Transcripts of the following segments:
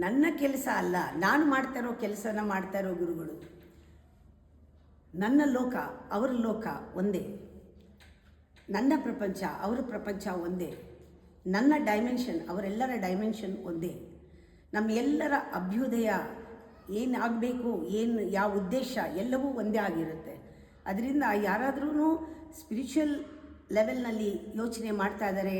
ನನ್ನ ಕೆಲಸ ಅಲ್ಲ, ನಾನು ಮಾಡ್ತಾ ಇರೋ ಕೆಲಸನ ಮಾಡ್ತಾ ಇರೋ ಗುರುಗಳು. ನನ್ನ ಲೋಕ ಅವರ ಲೋಕ ಒಂದೇ, ನನ್ನ ಪ್ರಪಂಚ ಅವರ ಪ್ರಪಂಚ ಒಂದೇ, ನನ್ನ ಡೈಮೆನ್ಷನ್ ಅವರೆಲ್ಲರ ಡೈಮೆನ್ಷನ್ ಒಂದೇ. ನಮ್ಮ ಎಲ್ಲರ ಅಭ್ಯುದಯ ಏನು ಆಗಬೇಕು, ಏನು ಯಾವ ಉದ್ದೇಶ ಎಲ್ಲವೂ ಒಂದೇ ಆಗಿರುತ್ತೆ. ಅದರಿಂದ ಯಾರಾದ್ರೂ ಸ್ಪಿರಿಚುವಲ್ ಲೆವೆಲ್ನಲ್ಲಿ ಯೋಚನೆ ಮಾಡ್ತಾ ಇದ್ದಾರೆ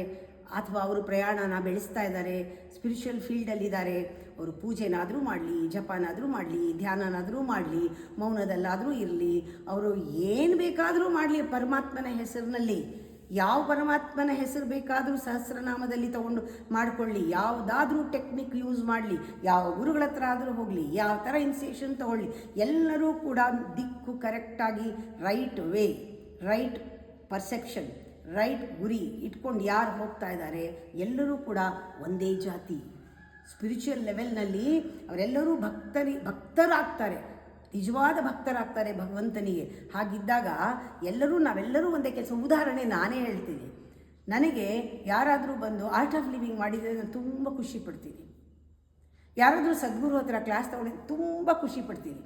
ಅಥವಾ ಅವರು ಪ್ರಯಾಣನ ಬೆಳೆಸ್ತಾ ಇದ್ದಾರೆ, ಸ್ಪಿರಿಚುವಲ್ ಫೀಲ್ಡಲ್ಲಿದ್ದಾರೆ, ಅವರು ಪೂಜೆನಾದರೂ ಮಾಡಲಿ, ಜಪನಾದರೂ ಮಾಡಲಿ, ಧ್ಯಾನನಾದರೂ ಮಾಡಲಿ, ಮೌನದಲ್ಲಾದರೂ ಇರಲಿ, ಅವರು ಏನು ಬೇಕಾದರೂ ಮಾಡಲಿ ಪರಮಾತ್ಮನ ಹೆಸರಿನಲ್ಲಿ. ಯಾವ ಪರಮಾತ್ಮನ ಹೆಸರು ಬೇಕಾದರೂ ಸಹಸ್ರನಾಮದಲ್ಲಿ ತಗೊಂಡು ಮಾಡಿಕೊಳ್ಳಿ, ಯಾವುದಾದ್ರೂ ಟೆಕ್ನಿಕ್ ಯೂಸ್ ಮಾಡಲಿ, ಯಾವ ಗುರುಗಳ ಹತ್ರ ಆದರೂ ಹೋಗಲಿ, ಯಾವ ಥರ ಇನ್ಸಿಯೇಷನ್ ತಗೊಳ್ಳಿ, ಎಲ್ಲರೂ ಕೂಡ ದಿಕ್ಕು ಕರೆಕ್ಟಾಗಿ right way, right perception, right ಗುರಿ ಇಟ್ಕೊಂಡು ಯಾರು ಹೋಗ್ತಾ ಇದ್ದಾರೆ ಎಲ್ಲರೂ ಕೂಡ ಒಂದೇ ಜಾತಿ. ಸ್ಪಿರಿಚುವಲ್ ಲೆವೆಲ್ನಲ್ಲಿ ಅವರೆಲ್ಲರೂ ಭಕ್ತರಾಗ್ತಾರೆ, ನಿಜವಾದ ಭಕ್ತರಾಗ್ತಾರೆ ಭಗವಂತನಿಗೆ. ಹಾಗಿದ್ದಾಗ ನಾವೆಲ್ಲರೂ ಒಂದೇ ಕೆಲಸ. ಉದಾಹರಣೆ ನಾನೇ ಹೇಳ್ತೀನಿ. ನನಗೆ ಯಾರಾದರೂ ಬಂದು ಆರ್ಟ್ ಆಫ್ ಲಿವಿಂಗ್ ಮಾಡಿದರೆ ನಾನು ತುಂಬ ಖುಷಿ ಪಡ್ತೀನಿ. ಯಾರಾದರೂ ಸದ್ಗುರು ಹತ್ರ ಕ್ಲಾಸ್ ತಗೊಂಡಿದ್ದು ತುಂಬ ಖುಷಿ ಪಡ್ತೀನಿ.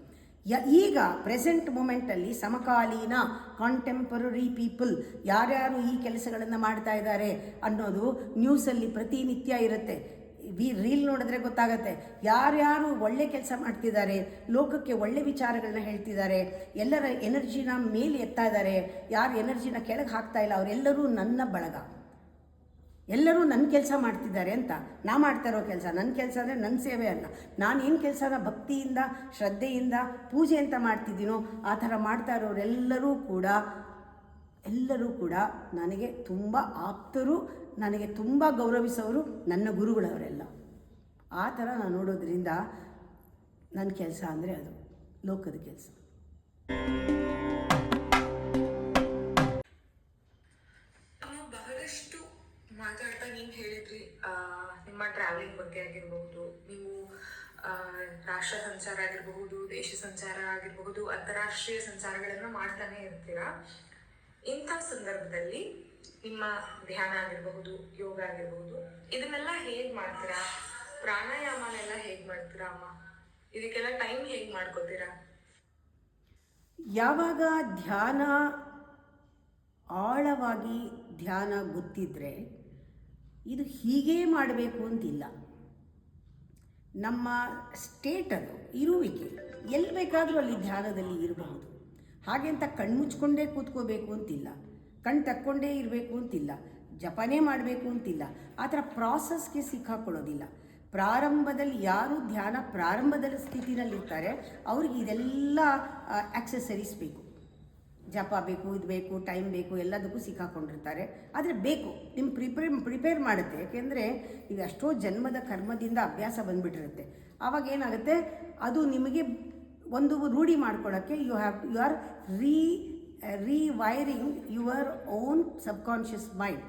ಈಗ ಪ್ರೆಸೆಂಟ್ ಮೂಮೆಂಟಲ್ಲಿ ಸಮಕಾಲೀನ ಕಾಂಟೆಂಪರರಿ ಪೀಪಲ್ ಯಾರ್ಯಾರು ಈ ಕೆಲಸಗಳನ್ನು ಮಾಡ್ತಾ ಇದ್ದಾರೆ ಅನ್ನೋದು ನ್ಯೂಸಲ್ಲಿ ಪ್ರತಿನಿತ್ಯ ಇರುತ್ತೆ. ರೀಲ್ ನೋಡಿದ್ರೆ ಗೊತ್ತಾಗತ್ತೆ ಯಾರ್ಯಾರು ಒಳ್ಳೆ ಕೆಲಸ ಮಾಡ್ತಿದ್ದಾರೆ, ಲೋಕಕ್ಕೆ ಒಳ್ಳೆ ವಿಚಾರಗಳನ್ನ ಹೇಳ್ತಿದ್ದಾರೆ, ಎಲ್ಲರ ಎನರ್ಜಿನ ಮೇಲೆ ಎತ್ತಾ ಇದ್ದಾರೆ, ಯಾರು ಎನರ್ಜಿನ ಕೆಳಗೆ ಹಾಕ್ತಾ ಇಲ್ಲ ಅವರೆಲ್ಲರೂ ನನ್ನ ಬಳಗ, ಎಲ್ಲರೂ ನನ್ನ ಕೆಲಸ ಮಾಡ್ತಿದ್ದಾರೆ ಅಂತ. ನಾ ಮಾಡ್ತಾ ಇರೋ ಕೆಲಸ ನನ್ನ ಕೆಲಸ ಅಂದರೆ ನನ್ನ ಸೇವೆ ಅಲ್ಲ. ನಾನು ಏನು ಕೆಲಸನ ಭಕ್ತಿಯಿಂದ ಶ್ರದ್ಧೆಯಿಂದ ಪೂಜೆ ಅಂತ ಮಾಡ್ತಿದ್ದೀನೋ ಆ ಥರ ಮಾಡ್ತಾ ಇರೋರೆಲ್ಲರೂ ಕೂಡ ನನಗೆ ತುಂಬ ಆಪ್ತರು, ನನಗೆ ತುಂಬ ಗೌರವಿಸೋರು ನನ್ನ ಗುರುಗಳವರೆಲ್ಲ. ಆ ಥರ ನಾನು ನೋಡೋದ್ರಿಂದ ನನ್ನ ಕೆಲಸ ಅಂದರೆ ಅದು ಲೋಕದ ಕೆಲಸ. ಬಹಳಷ್ಟು ಮಾತಾಡ್ತಾ ನೀವು ಹೇಳಿದ್ರಿ ನಿಮ್ಮ ಟ್ರಾವೆಲಿಂಗ್ ಬಗ್ಗೆ ಆಗಿರಬಹುದು, ನೀವು ರಾಷ್ಟ್ರ ಸಂಚಾರ ಆಗಿರಬಹುದು, ದೇಶ ಸಂಚಾರ ಆಗಿರಬಹುದು, ಅಂತಾರಾಷ್ಟ್ರೀಯ ಸಂಚಾರಗಳನ್ನು ಮಾಡ್ತಾನೆ ಇರ್ತೀರಾ. ಇಂಥ ಸಂದರ್ಭದಲ್ಲಿ ನಿಮ್ಮ ಧ್ಯಾನ ಆಗಿರಬಹುದು, ಯೋಗ ಆಗಿರಬಹುದು, ಇದನ್ನೆಲ್ಲ ಹೇಗೆ ಮಾಡ್ತೀರಾ? ಪ್ರಾಣಾಯಾಮನೆಲ್ಲ ಹೇಗೆ ಮಾಡ್ತೀರಾ ಅಮ್ಮ? ಇದಕ್ಕೆಲ್ಲ ಟೈಮ್ ಹೇಗೆ ಮಾಡ್ಕೋತೀರಾ? ಯಾವಾಗ ಧ್ಯಾನ ಆಳವಾಗಿ ಧ್ಯಾನ ಗೊತ್ತಿದ್ರೆ ಇದು ಹೀಗೇ ಮಾಡಬೇಕು ಅಂತಿಲ್ಲ. ನಮ್ಮ ಸ್ಟೇಟ್ ಅದು ಇರುವಿಕೆ ಎಲ್ಲಿ ಬೇಕಾದರೂ ಅಲ್ಲಿ ಧ್ಯಾನದಲ್ಲಿ ಇರಬಹುದು. ಹಾಗೆ ಅಂತ ಕಣ್ಮುಚ್ಕೊಂಡೇ ಕೂತ್ಕೋಬೇಕು ಅಂತಿಲ್ಲ, ಕಣ್ಣು ತಕ್ಕೊಂಡೇ ಇರಬೇಕು ಅಂತಿಲ್ಲ, ಜಪನೇ ಮಾಡಬೇಕು ಅಂತಿಲ್ಲ. ಆ ಥರ ಪ್ರಾಸೆಸ್ಗೆ ಸಿಕ್ಕಾಕೊಳ್ಳೋದಿಲ್ಲ. ಪ್ರಾರಂಭದಲ್ಲಿ ಯಾರು ಧ್ಯಾನ ಪ್ರಾರಂಭದ ಸ್ಥಿತಿನಲ್ಲಿರ್ತಾರೆ ಅವ್ರಿಗೆ ಇದೆಲ್ಲ ಆಕ್ಸೆಸರೀಸ್ ಬೇಕು, ಜಪ ಬೇಕು, ಇದು ಬೇಕು, ಟೈಮ್ ಬೇಕು, ಎಲ್ಲದಕ್ಕೂ ಸಿಕ್ಕಾಕೊಂಡಿರ್ತಾರೆ. ಆದರೆ ಬೇಕು, ನಿಮ್ಮ ಪ್ರಿಪೇರ್ ಮಾಡುತ್ತೆ. ಯಾಕೆಂದರೆ ಈಗ ಎಷ್ಟೋ ಜನ್ಮದ ಕರ್ಮದಿಂದ ಅಭ್ಯಾಸ ಬಂದುಬಿಟ್ಟಿರುತ್ತೆ. ಆವಾಗ ಏನಾಗುತ್ತೆ, ಅದು ನಿಮಗೆ ಒಂದು ರೂಢಿ ಮಾಡ್ಕೊಳ್ಳೋಕ್ಕೆ you are rewiring your own subconscious mind.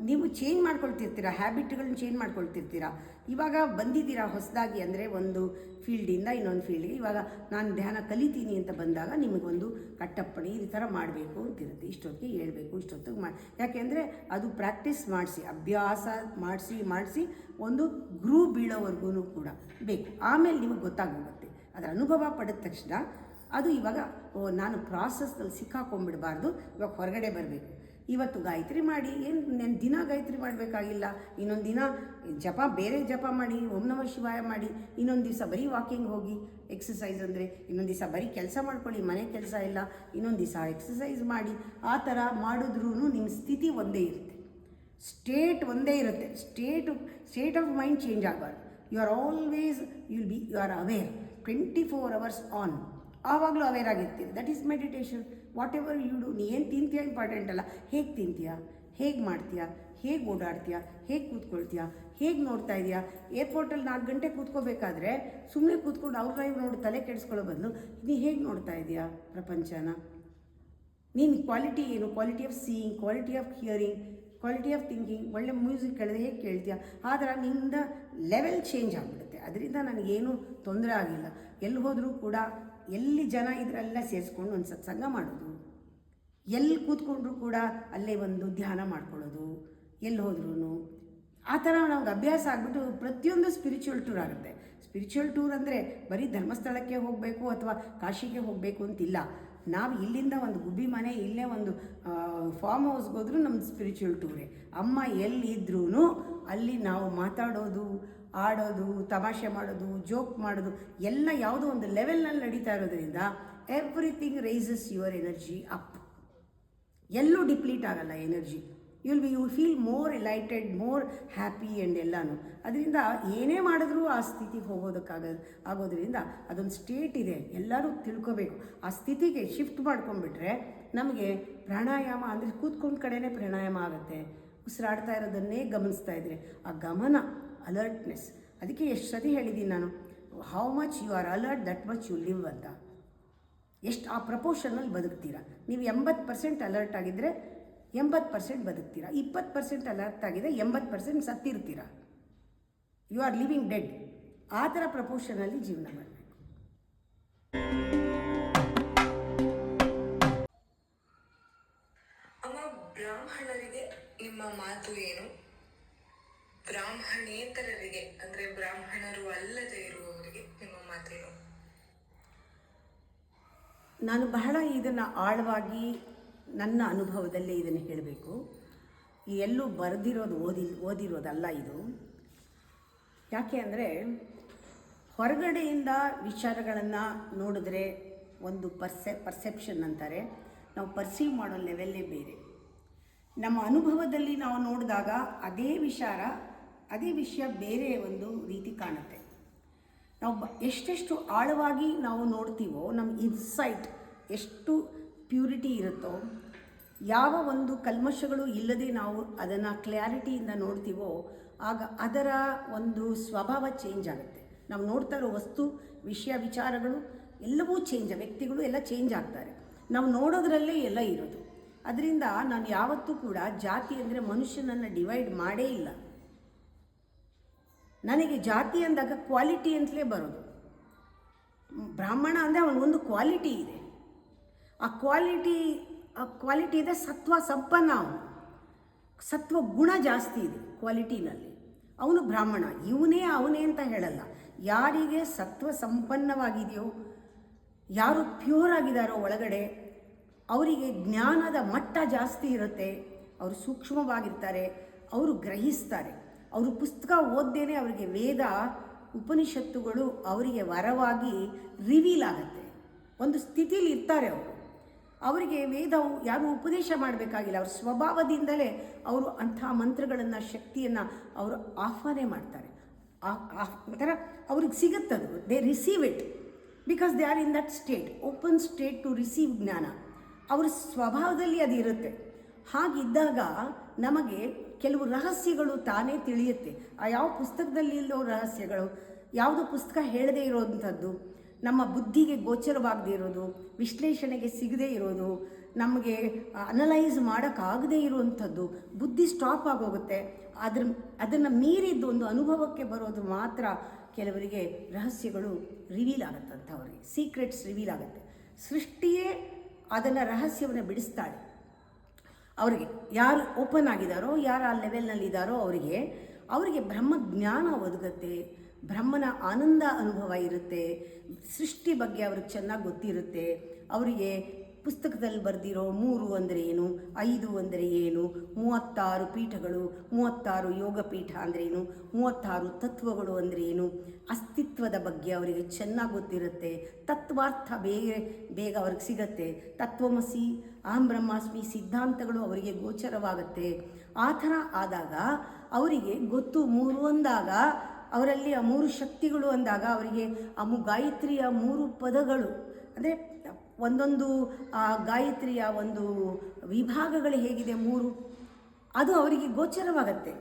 ನೀವು ಚೇಂಜ್ ಮಾಡ್ಕೊಳ್ತಿರ್ತೀರ, ಹ್ಯಾಬಿಟ್ಗಳನ್ನ ಚೇಂಜ್ ಮಾಡ್ಕೊಳ್ತಿರ್ತೀರ. ಇವಾಗ ಬಂದಿದ್ದೀರಾ ಹೊಸದಾಗಿ ಅಂದರೆ ಒಂದು ಫೀಲ್ಡಿಂದ ಇನ್ನೊಂದು ಫೀಲ್ಡ್ಗೆ. ಇವಾಗ ನಾನು ಧ್ಯಾನ ಕಲಿತೀನಿ ಅಂತ ಬಂದಾಗ ನಿಮಗೊಂದು ಕಟ್ಟಪ್ಪಣಿ ಈ ಥರ ಮಾಡಬೇಕು ಅಂತಿರುತ್ತೆ. ಇಷ್ಟೊತ್ತಿಗೆ ಹೇಳ್ಬೇಕು, ಇಷ್ಟೊತ್ತಿಗೆ ಯಾಕೆಂದರೆ ಅದು ಪ್ರಾಕ್ಟೀಸ್ ಮಾಡಿಸಿ, ಅಭ್ಯಾಸ ಮಾಡಿಸಿ ಒಂದು ಗ್ರೂಪ್ ಬೀಳೋವರೆಗೂ ಕೂಡ ಬೇಕು. ಆಮೇಲೆ ನಿಮಗೆ ಗೊತ್ತಾಗೋಗುತ್ತೆ. ಅದರ ಅನುಭವ ಪಡೆದ ತಕ್ಷಣ ಅದು ಇವಾಗ ನಾನು ಪ್ರಾಸೆಸ್ನಲ್ಲಿ ಸಿಕ್ಕಾಕೊಂಡ್ಬಿಡಬಾರ್ದು, ಇವಾಗ ಹೊರಗಡೆ ಬರಬೇಕು. ಇವತ್ತು ಗಾಯತ್ರಿ ಮಾಡಿ, ನಾನು ದಿನ ಗಾಯತ್ರಿ ಮಾಡಬೇಕಾಗಿಲ್ಲ, ಇನ್ನೊಂದು ದಿನ ಬೇರೆ ಜಪ ಮಾಡಿ, ಓಂ ನಮಃ ಶಿವಾಯ ಮಾಡಿ, ಇನ್ನೊಂದು ದಿವಸ ಬರೀ ವಾಕಿಂಗ್ ಹೋಗಿ ಎಕ್ಸಸೈಸ್ ಅಂದರೆ, ಇನ್ನೊಂದು ದಿವಸ ಬರೀ ಕೆಲಸ ಮಾಡ್ಕೊಳ್ಳಿ, ಮನೆ ಕೆಲಸ ಇಲ್ಲ, ಇನ್ನೊಂದು ದಿವಸ ಎಕ್ಸಸೈಸ್ ಮಾಡಿ. ಆ ಥರ ಮಾಡಿದ್ರೂ ನಿಮ್ಮ ಸ್ಥಿತಿ ಒಂದೇ ಇರುತ್ತೆ, ಸ್ಟೇಟ್ ಒಂದೇ ಇರುತ್ತೆ. ಸ್ಟೇಟ್ ಆಫ್ ಮೈಂಡ್ ಚೇಂಜ್ ಆಗಬಾರ್ದು. You are aware 24 hours on. ಆವಾಗಲೂ ಅವೇರ್ ಆಗಿರ್ತೀರಿ. That is meditation. Whatever you do, ನೀ ಏನು ತಿಂತೀಯ ಇಂಪಾರ್ಟೆಂಟ್ ಅಲ್ಲ, ಹೇಗೆ ತಿಂತೀಯ, ಹೇಗೆ ಮಾಡ್ತೀಯಾ, ಹೇಗೆ ಓಡಾಡ್ತೀಯಾ, ಹೇಗೆ ಕೂತ್ಕೊಳ್ತೀಯಾ, ಹೇಗೆ ನೋಡ್ತಾ ಇದೆಯಾ. ಏರ್ಪೋರ್ಟಲ್ಲಿ 4 ಗಂಟೆ ಕೂತ್ಕೋಬೇಕಾದ್ರೆ ಸುಮ್ಮನೆ ಕೂತ್ಕೊಂಡು ಅವ್ರ ನೋಡಿ ತಲೆ ಕೆಡಿಸ್ಕೊಳ್ಳೋ ಬದಲು ನೀ ಹೇಗೆ ನೋಡ್ತಾ ಇದೆಯಾ ಪ್ರಪಂಚನ, ನೀನು ಕ್ವಾಲಿಟಿ ಏನು, quality of seeing, quality of hearing, quality of thinking. ಒಳ್ಳೆ ಮ್ಯೂಸಿಕ್ ಕೇಳಿದ್ರೆ ಹೇಗೆ ಕೇಳ್ತೀಯ. ಆದ್ರೆ ನಿಂದ ಲೆವೆಲ್ ಚೇಂಜ್ ಆಗಿಬಿಡುತ್ತೆ. ಅದರಿಂದ ನನಗೇನು ತೊಂದರೆ ಆಗಿಲ್ಲ. ಎಲ್ಲಿ ಹೋದರೂ ಕೂಡ ಎಲ್ಲಿ ಜನ ಇದರೆಲ್ಲ ಸೇರಿಸ್ಕೊಂಡು ಒಂದು ಸತ್ಸಂಗ ಮಾಡೋದು, ಎಲ್ಲಿ ಕೂತ್ಕೊಂಡ್ರೂ ಕೂಡ ಅಲ್ಲೇ ಒಂದು ಧ್ಯಾನ ಮಾಡ್ಕೊಳ್ಳೋದು, ಎಲ್ಲಿ ಹೋದ್ರೂ ಆ ಥರ ನಮ್ಗೆ ಅಭ್ಯಾಸ ಆಗಿಬಿಟ್ಟು ಪ್ರತಿಯೊಂದು ಸ್ಪಿರಿಚುವಲ್ ಟೂರ್ ಆಗುತ್ತೆ. ಸ್ಪಿರಿಚುವಲ್ ಟೂರ್ ಅಂದರೆ ಬರೀ ಧರ್ಮಸ್ಥಳಕ್ಕೆ ಹೋಗಬೇಕು ಅಥವಾ ಕಾಶಿಗೆ ಹೋಗಬೇಕು ಅಂತಿಲ್ಲ. ನಾವು ಇಲ್ಲಿಂದ ಒಂದು ಗುಬ್ಬಿ ಮನೆ, ಇಲ್ಲೇ ಒಂದು ಫಾರ್ಮ್ ಹೌಸ್ಗೆ ಹೋದ್ರೂ ನಮ್ಮದು ಸ್ಪಿರಿಚುವಲ್ ಟೂರೇ. ಅಮ್ಮ ಎಲ್ಲಿದ್ರೂ ಅಲ್ಲಿ ನಾವು ಮಾತಾಡೋದು, ಆಡೋದು, ತಮಾಷೆ ಮಾಡೋದು, ಜೋಕ್ ಮಾಡೋದು ಎಲ್ಲ ಯಾವುದೋ ಒಂದು ಲೆವೆಲ್ನಲ್ಲಿ ನಡೀತಾ ಇರೋದ್ರಿಂದ everything rises your energy up. ಎಲ್ಲೂ ಡಿಪ್ಲೀಟ್ ಆಗಲ್ಲ energy. You feel more elated, more happy and ಎಲ್ಲನೂ. ಅದರಿಂದ ಏನೇ ಮಾಡಿದ್ರೂ ಆ ಸ್ಥಿತಿಗೆ ಆಗೋದ್ರಿಂದ ಅದೊಂದು ಸ್ಟೇಟ್ ಇದೆ, ಎಲ್ಲರೂ ತಿಳ್ಕೋಬೇಕು. ಆ ಸ್ಥಿತಿಗೆ ಶಿಫ್ಟ್ ಮಾಡ್ಕೊಂಡ್ಬಿಟ್ರೆ ನಮಗೆ ಪ್ರಾಣಾಯಾಮ ಅಂದರೆ ಕೂತ್ಕೊಂಡ ಕಡೆನೇ ಪ್ರಾಣಾಯಾಮ ಆಗುತ್ತೆ. ಉಸಿರಾಡ್ತಾ ಇರೋದನ್ನೇ ಗಮನಿಸ್ತಾ ಇದ್ರೆ ಆ ಗಮನ, ಅಲರ್ಟ್ನೆಸ್. ಅದಕ್ಕೆ ಎಷ್ಟು ಸತಿ ಹೇಳಿದ್ದೀನಿ ನಾನು, how much you are alert that much you live ಅಂತ. ಎಷ್ಟು ಆ ಪ್ರಪೋರ್ಷನಲ್ಲಿ ಬದುಕ್ತೀರಾ. ನೀವು 80% ಅಲರ್ಟ್ ಆಗಿದ್ದರೆ 80% ಬದುಕ್ತೀರಾ. 20% ಅಲರ್ಟ್ ಆಗಿದೆ 80% ಸತ್ತಿರ್ತೀರಾ. You are living dead. ಆ ಥರ ಪ್ರಪೋರ್ಷನಲ್ಲಿ ಜೀವನ ಮಾಡಬೇಕು. ಅಮ್ಮ, ಬ್ರಾಹ್ಮಣರಿಗೆ ನಿಮ್ಮ ಮಾತು ಏನು? ಬ್ರಾಹ್ಮಣೇತರರಿಗೆ ಅಂದರೆ ಬ್ರಾಹ್ಮಣರು ಅಲ್ಲದೆ ಇರುವವರಿಗೆ ನಿಮ್ಮ ಮಾತೇನು? ನಾನು ಬಹಳ ಇದನ್ನು ಆಳವಾಗಿ ನನ್ನ ಅನುಭವದಲ್ಲೇ ಇದನ್ನು ಹೇಳಬೇಕು. ಈ ಎಲ್ಲೂ ಬರೆದಿರೋದು ಓದಿರೋದಲ್ಲ ಇದು. ಯಾಕೆ ಅಂದರೆ ಹೊರಗಡೆಯಿಂದ ವಿಚಾರಗಳನ್ನು ನೋಡಿದ್ರೆ ಒಂದು ಪರ್ಸೆಪ್ಷನ್ ಅಂತಾರೆ, ನಾವು ಪರ್ಸೀವ್ ಮಾಡೋ ಲೆವೆಲ್ಲೇ ಬೇರೆ. ನಮ್ಮ ಅನುಭವದಲ್ಲಿ ನಾವು ನೋಡಿದಾಗ ಅದೇ ವಿಷಯ ಬೇರೆ ಒಂದು ರೀತಿ ಕಾಣುತ್ತೆ. ನಾವು ಎಷ್ಟೆಷ್ಟು ಆಳವಾಗಿ ನಾವು ನೋಡ್ತೀವೋ, ನಮ್ಮ ಇನ್ಸೈಟ್ ಎಷ್ಟು ಪ್ಯೂರಿಟಿ ಇರುತ್ತೋ, ಯಾವ ಒಂದು ಕಲ್ಮಶಗಳು ಇಲ್ಲದೆ ನಾವು ಅದನ್ನು ಕ್ಲಾರಿಟಿಯಿಂದ ನೋಡ್ತೀವೋ, ಆಗ ಅದರ ಒಂದು ಸ್ವಭಾವ ಚೇಂಜ್ ಆಗುತ್ತೆ. ನಾವು ನೋಡ್ತಾ ಇರೋ ವಸ್ತು, ವಿಷಯ, ವಿಚಾರಗಳು ಎಲ್ಲವೂ ಚೇಂಜ್, ವ್ಯಕ್ತಿಗಳು ಎಲ್ಲ ಚೇಂಜ್ ಆಗ್ತಾರೆ. ನಾವು ನೋಡೋದ್ರಲ್ಲೇ ಎಲ್ಲ ಇರೋದು. ಅದರಿಂದ ನಾನು ಯಾವತ್ತೂ ಕೂಡ ಜಾತಿ ಅಂದರೆ ಮನುಷ್ಯನನ್ನು ಡಿವೈಡ್ ಮಾಡೇ ಇಲ್ಲ. ನನಗೆ ಜಾತಿ ಅಂದಾಗ ಕ್ವಾಲಿಟಿ ಅಂತಲೇ ಬರೋದು. ಬ್ರಾಹ್ಮಣ ಅಂದರೆ ಅವನಿಗೊಂದು ಕ್ವಾಲಿಟಿ ಇದೆ. ಆ ಕ್ವಾಲಿಟಿ ಇದೆ, ಸತ್ವ ಸಂಪನ್ನ. ಅವನು ಸತ್ವ ಗುಣ ಜಾಸ್ತಿ ಇದೆ ಕ್ವಾಲಿಟಿನಲ್ಲಿ, ಅವನು ಬ್ರಾಹ್ಮಣ. ಅವನೇ ಅಂತ ಹೇಳಲ್ಲ. ಯಾರಿಗೆ ಸತ್ವ ಸಂಪನ್ನವಾಗಿದೆಯೋ, ಯಾರು ಪ್ಯೂರ್ ಆಗಿದ್ದಾರೋ ಒಳಗಡೆ, ಅವರಿಗೆ ಜ್ಞಾನದ ಮಟ್ಟ ಜಾಸ್ತಿ ಇರುತ್ತೆ. ಅವರು ಸೂಕ್ಷ್ಮವಾಗಿರ್ತಾರೆ, ಅವರು ಗ್ರಹಿಸ್ತಾರೆ. ಅವರು ಪುಸ್ತಕ ಓದ್ದೇನೆ ಅವರಿಗೆ ವೇದ ಉಪನಿಷತ್ತುಗಳು ಅವರಿಗೆ ವರವಾಗಿ ರಿವೀಲ್ ಆಗುತ್ತೆ. ಒಂದು ಸ್ಥಿತಿಲಿ ಇರ್ತಾರೆ ಅವರು. ಅವರಿಗೆ ವೇದವು ಯಾರು ಉಪದೇಶ ಮಾಡಬೇಕಾಗಿಲ್ಲ, ಅವ್ರ ಸ್ವಭಾವದಿಂದಲೇ ಅವರು ಅಂಥ ಮಂತ್ರಗಳನ್ನು, ಶಕ್ತಿಯನ್ನು ಅವರು ಆಹ್ವಾನ ಮಾಡ್ತಾರೆ. ಒಂಥರ ಅವ್ರಿಗೆ ಸಿಗುತ್ತದು. They receive it because they are in that state, open state to receive jnana. ಅವ್ರ ಸ್ವಭಾವದಲ್ಲಿ ಅದು ಇರುತ್ತೆ. ಹಾಗಿದ್ದಾಗ ನಮಗೆ ಕೆಲವು ರಹಸ್ಯಗಳು ತಾನೇ ತಿಳಿಯುತ್ತೆ. ಆ ಯಾವ ಪುಸ್ತಕದಲ್ಲಿ ಇಲ್ಲೋ ರಹಸ್ಯಗಳು, ಯಾವುದೋ ಪುಸ್ತಕ ಹೇಳದೇ ಇರೋವಂಥದ್ದು, ನಮ್ಮ ಬುದ್ಧಿಗೆ ಗೋಚರವಾಗದೇ ಇರೋದು, ವಿಶ್ಲೇಷಣೆಗೆ ಸಿಗದೇ ಇರೋದು, ನಮಗೆ ಅನಲೈಸ್ ಮಾಡೋಕ್ಕಾಗದೇ ಇರುವಂಥದ್ದು, ಬುದ್ಧಿ ಸ್ಟಾಪ್ ಆಗೋಗುತ್ತೆ. ಅದನ್ನು ಮೀರಿದ್ದು ಒಂದು ಅನುಭವಕ್ಕೆ ಬರೋದು ಮಾತ್ರ ಕೆಲವರಿಗೆ ರಹಸ್ಯಗಳು ರಿವೀಲ್ ಆಗುತ್ತಂತ, ಅವರಿಗೆ ಸೀಕ್ರೆಟ್ಸ್ ರಿವೀಲ್ ಆಗುತ್ತೆ. ಸೃಷ್ಟಿಯೇ ಅದನ್ನು ರಹಸ್ಯವನ್ನು ಬಿಡಿಸ್ತಾಳೆ. ಅವರಿಗೆ ಯಾರು ಓಪನ್ ಆಗಿದ್ದಾರೋ, ಯಾರು ಆ ಲೆವೆಲ್ನಲ್ಲಿದ್ದಾರೋ ಅವರಿಗೆ ಬ್ರಹ್ಮಜ್ಞಾನ ಒದಗುತ್ತೆ, ಬ್ರಹ್ಮನ ಆನಂದ ಅನುಭವ ಇರುತ್ತೆ, ಸೃಷ್ಟಿ ಬಗ್ಗೆ ಅವ್ರಿಗೆ ಚೆನ್ನಾಗಿ ಗೊತ್ತಿರುತ್ತೆ. ಅವರಿಗೆ ಪುಸ್ತಕದಲ್ಲಿ ಬರೆದಿರೋ 3 ಅಂದರೆ ಏನು, 5 ಅಂದರೆ ಏನು, 36 ಪೀಠಗಳು, 36 ಯೋಗ ಪೀಠ ಅಂದ್ರೇನು, 36 ತತ್ವಗಳು ಅಂದರೆ ಏನು, ಅಸ್ತಿತ್ವದ ಬಗ್ಗೆ ಅವರಿಗೆ ಚೆನ್ನಾಗಿ ಗೊತ್ತಿರುತ್ತೆ. ತತ್ವಾರ್ಥ ಬೇಗ ಅವ್ರಿಗೆ ಸಿಗತ್ತೆ. ತತ್ವಮಸಿ, ಅಹಂ ಬ್ರಹ್ಮಾಸ್ಮಿ ಸಿದ್ಧಾಂತಗಳು ಅವರಿಗೆ ಗೋಚರವಾಗುತ್ತೆ. ಆ ಥರ ಆದಾಗ ಅವರಿಗೆ ಗೊತ್ತು. 3 ಅಂದಾಗ ಅವರಲ್ಲಿ ಆ 3 ಶಕ್ತಿಗಳು ಅಂದಾಗ ಅವರಿಗೆ ಆ ಗಾಯತ್ರಿಯ 3 ಪದಗಳು ಅಂದರೆ ಒಂದೊಂದು ಗಾಯತ್ರಿಯ ಒಂದು ವಿಭಾಗಗಳು ಹೇಗಿದೆ 3, ಅದು ಅವರಿಗೆ ಗೋಚರವಾಗತ್ತೆ.